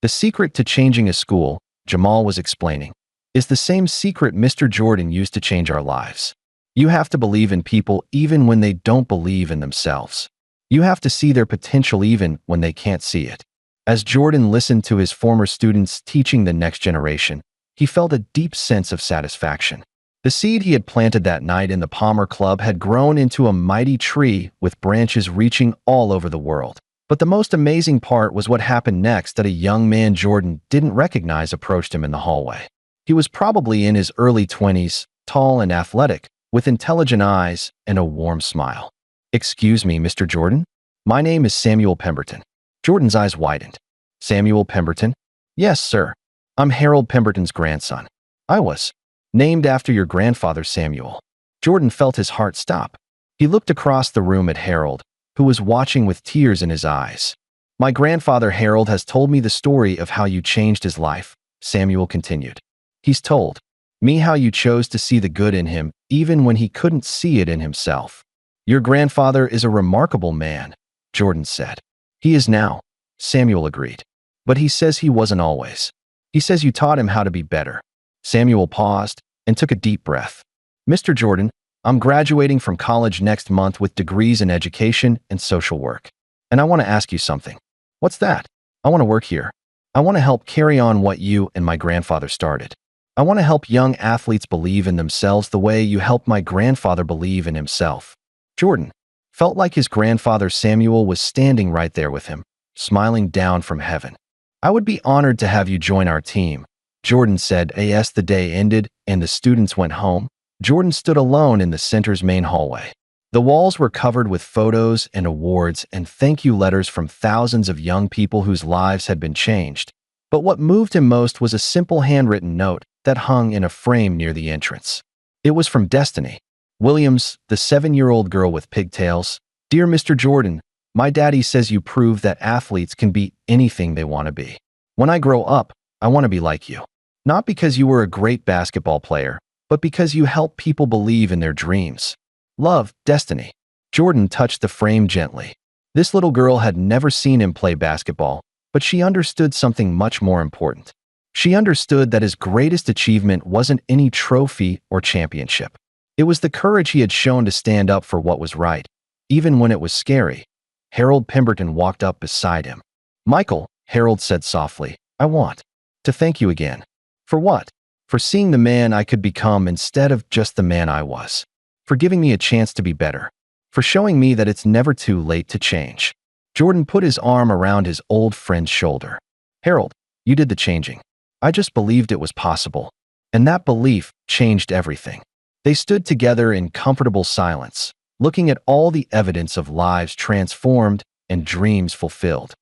The secret to changing a school, Jamal was explaining, is the same secret Mr. Jordan used to change our lives. You have to believe in people even when they don't believe in themselves. You have to see their potential even when they can't see it. As Jordan listened to his former students teaching the next generation, he felt a deep sense of satisfaction. The seed he had planted that night in the Palmer Club had grown into a mighty tree with branches reaching all over the world. But the most amazing part was what happened next that a young man Jordan didn't recognize approached him in the hallway. He was probably in his early 20s, tall and athletic, with intelligent eyes and a warm smile. "Excuse me, Mr. Jordan? My name is Samuel Pemberton." Jordan's eyes widened. "Samuel Pemberton?" "Yes, sir. I'm Harold Pemberton's grandson. I was named after your grandfather, Samuel." Jordan felt his heart stop. He looked across the room at Harold, who was watching with tears in his eyes. "My grandfather Harold has told me the story of how you changed his life," Samuel continued. "He's told me how you chose to see the good in him even when he couldn't see it in himself." "Your grandfather is a remarkable man," Jordan said. "He is now," Samuel agreed. "But he says he wasn't always. He says you taught him how to be better." Samuel paused and took a deep breath. "Mr. Jordan, I'm graduating from college next month with degrees in education and social work. And I want to ask you something." "What's that?" "I want to work here. I want to help carry on what you and my grandfather started. I want to help young athletes believe in themselves the way you helped my grandfather believe in himself." Jordan felt like his grandfather Samuel was standing right there with him, smiling down from heaven. "I would be honored to have you join our team," Jordan said. As the day ended and the students went home, Jordan stood alone in the center's main hallway. The walls were covered with photos and awards and thank you letters from thousands of young people whose lives had been changed. But what moved him most was a simple handwritten note that hung in a frame near the entrance. It was from Destiny Williams, the 7-year-old girl with pigtails. "Dear Mr. Jordan, my daddy says you prove that athletes can be anything they want to be. When I grow up, I want to be like you. Not because you were a great basketball player, but because you help people believe in their dreams. Love, Destiny." Jordan touched the frame gently. This little girl had never seen him play basketball, but she understood something much more important. She understood that his greatest achievement wasn't any trophy or championship. It was the courage he had shown to stand up for what was right, even when it was scary. Harold Pemberton walked up beside him. "Michael," Harold said softly, "I want to thank you again." "For what?" "For seeing the man I could become instead of just the man I was. For giving me a chance to be better. For showing me that it's never too late to change." Jordan put his arm around his old friend's shoulder. "Harold, you did the changing. I just believed it was possible. And that belief changed everything." They stood together in comfortable silence, looking at all the evidence of lives transformed and dreams fulfilled.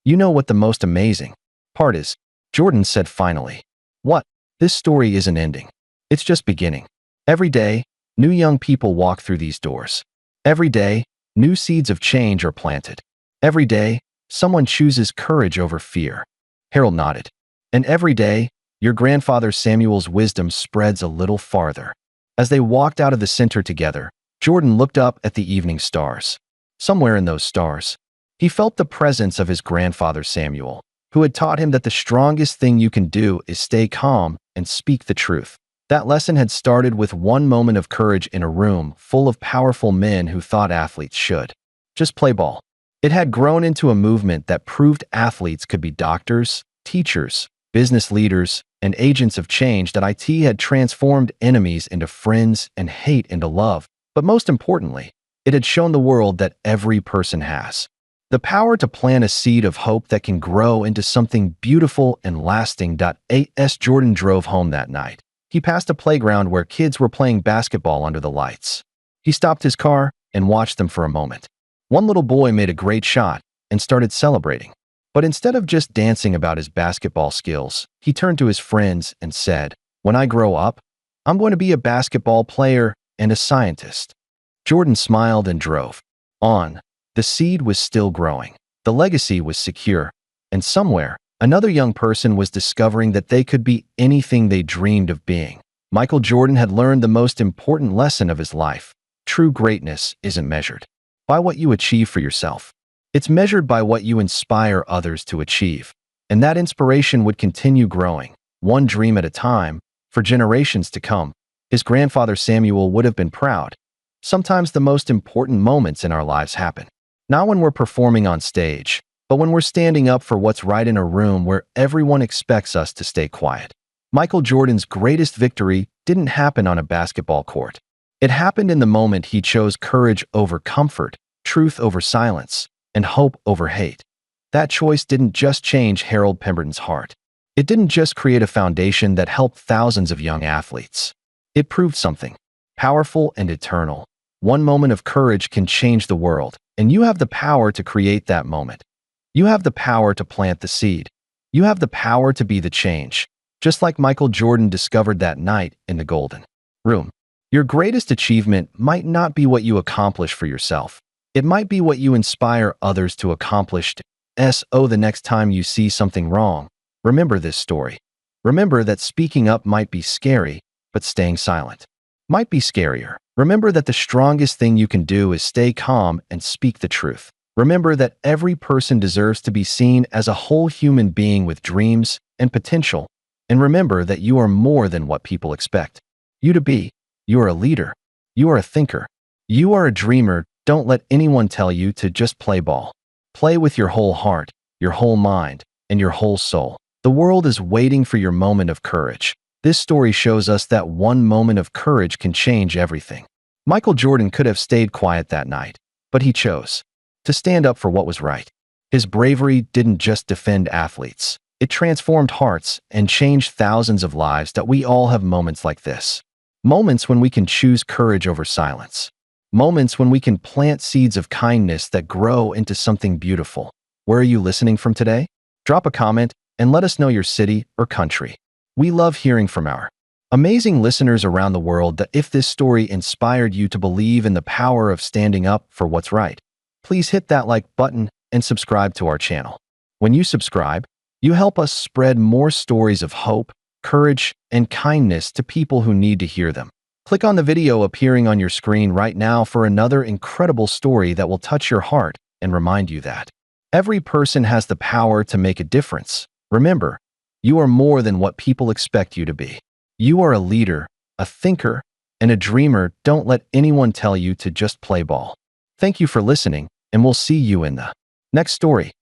"You know what the most amazing part is?" Jordan said finally. "What? This story isn't ending. It's just beginning. Every day, new young people walk through these doors. Every day, new seeds of change are planted. Every day, someone chooses courage over fear." Harold nodded. "And every day, your grandfather Samuel's wisdom spreads a little farther." As they walked out of the center together, Jordan looked up at the evening stars. Somewhere in those stars, he felt the presence of his grandfather Samuel, who had taught him that the strongest thing you can do is stay calm and speak the truth. That lesson had started with one moment of courage in a room full of powerful men who thought athletes should just play ball. It had grown into a movement that proved athletes could be doctors, teachers, business leaders, and agents of change. That IT had transformed enemies into friends and hate into love. But most importantly, it had shown the world that every person has the power to plant a seed of hope that can grow into something beautiful and lasting. As Jordan drove home that night, he passed a playground where kids were playing basketball under the lights. He stopped his car and watched them for a moment. One little boy made a great shot and started celebrating. But instead of just dancing about his basketball skills, he turned to his friends and said, "When I grow up, I'm going to be a basketball player and a scientist." Jordan smiled and drove on. The seed was still growing. The legacy was secure. And somewhere, another young person was discovering that they could be anything they dreamed of being. Michael Jordan had learned the most important lesson of his life. True greatness isn't measured by what you achieve for yourself. It's measured by what you inspire others to achieve. And that inspiration would continue growing, one dream at a time, for generations to come. His grandfather Samuel would have been proud. Sometimes the most important moments in our lives happen not when we're performing on stage, but when we're standing up for what's right in a room where everyone expects us to stay quiet. Michael Jordan's greatest victory didn't happen on a basketball court. It happened in the moment he chose courage over comfort, truth over silence, and hope over hate. That choice didn't just change Harold Pemberton's heart. It didn't just create a foundation that helped thousands of young athletes. It proved something powerful and eternal. One moment of courage can change the world, and you have the power to create that moment. You have the power to plant the seed. You have the power to be the change, just like Michael Jordan discovered that night in the Golden Room. Your greatest achievement might not be what you accomplish for yourself. It might be what you inspire others to accomplish. The next time you see something wrong, remember this story. Remember that speaking up might be scary, but staying silent might be scarier. Remember that the strongest thing you can do is stay calm and speak the truth. Remember that every person deserves to be seen as a whole human being with dreams and potential. And remember that you are more than what people expect you to be. You are a leader. You are a thinker. You are a dreamer. Don't let anyone tell you to just play ball. Play with your whole heart, your whole mind, and your whole soul. The world is waiting for your moment of courage. This story shows us that one moment of courage can change everything. Michael Jordan could have stayed quiet that night, but he chose to stand up for what was right. His bravery didn't just defend athletes. It transformed hearts and changed thousands of lives. That we all have moments like this. Moments when we can choose courage over silence. Moments when we can plant seeds of kindness that grow into something beautiful. Where are you listening from today? Drop a comment and let us know your city or country. We love hearing from our amazing listeners around the world. That if this story inspired you to believe in the power of standing up for what's right, please hit that like button and subscribe to our channel. When you subscribe, you help us spread more stories of hope, courage, and kindness to people who need to hear them. Click on the video appearing on your screen right now for another incredible story that will touch your heart and remind you that every person has the power to make a difference. Remember, you are more than what people expect you to be. You are a leader, a thinker, and a dreamer. Don't let anyone tell you to just play ball. Thank you for listening, and we'll see you in the next story.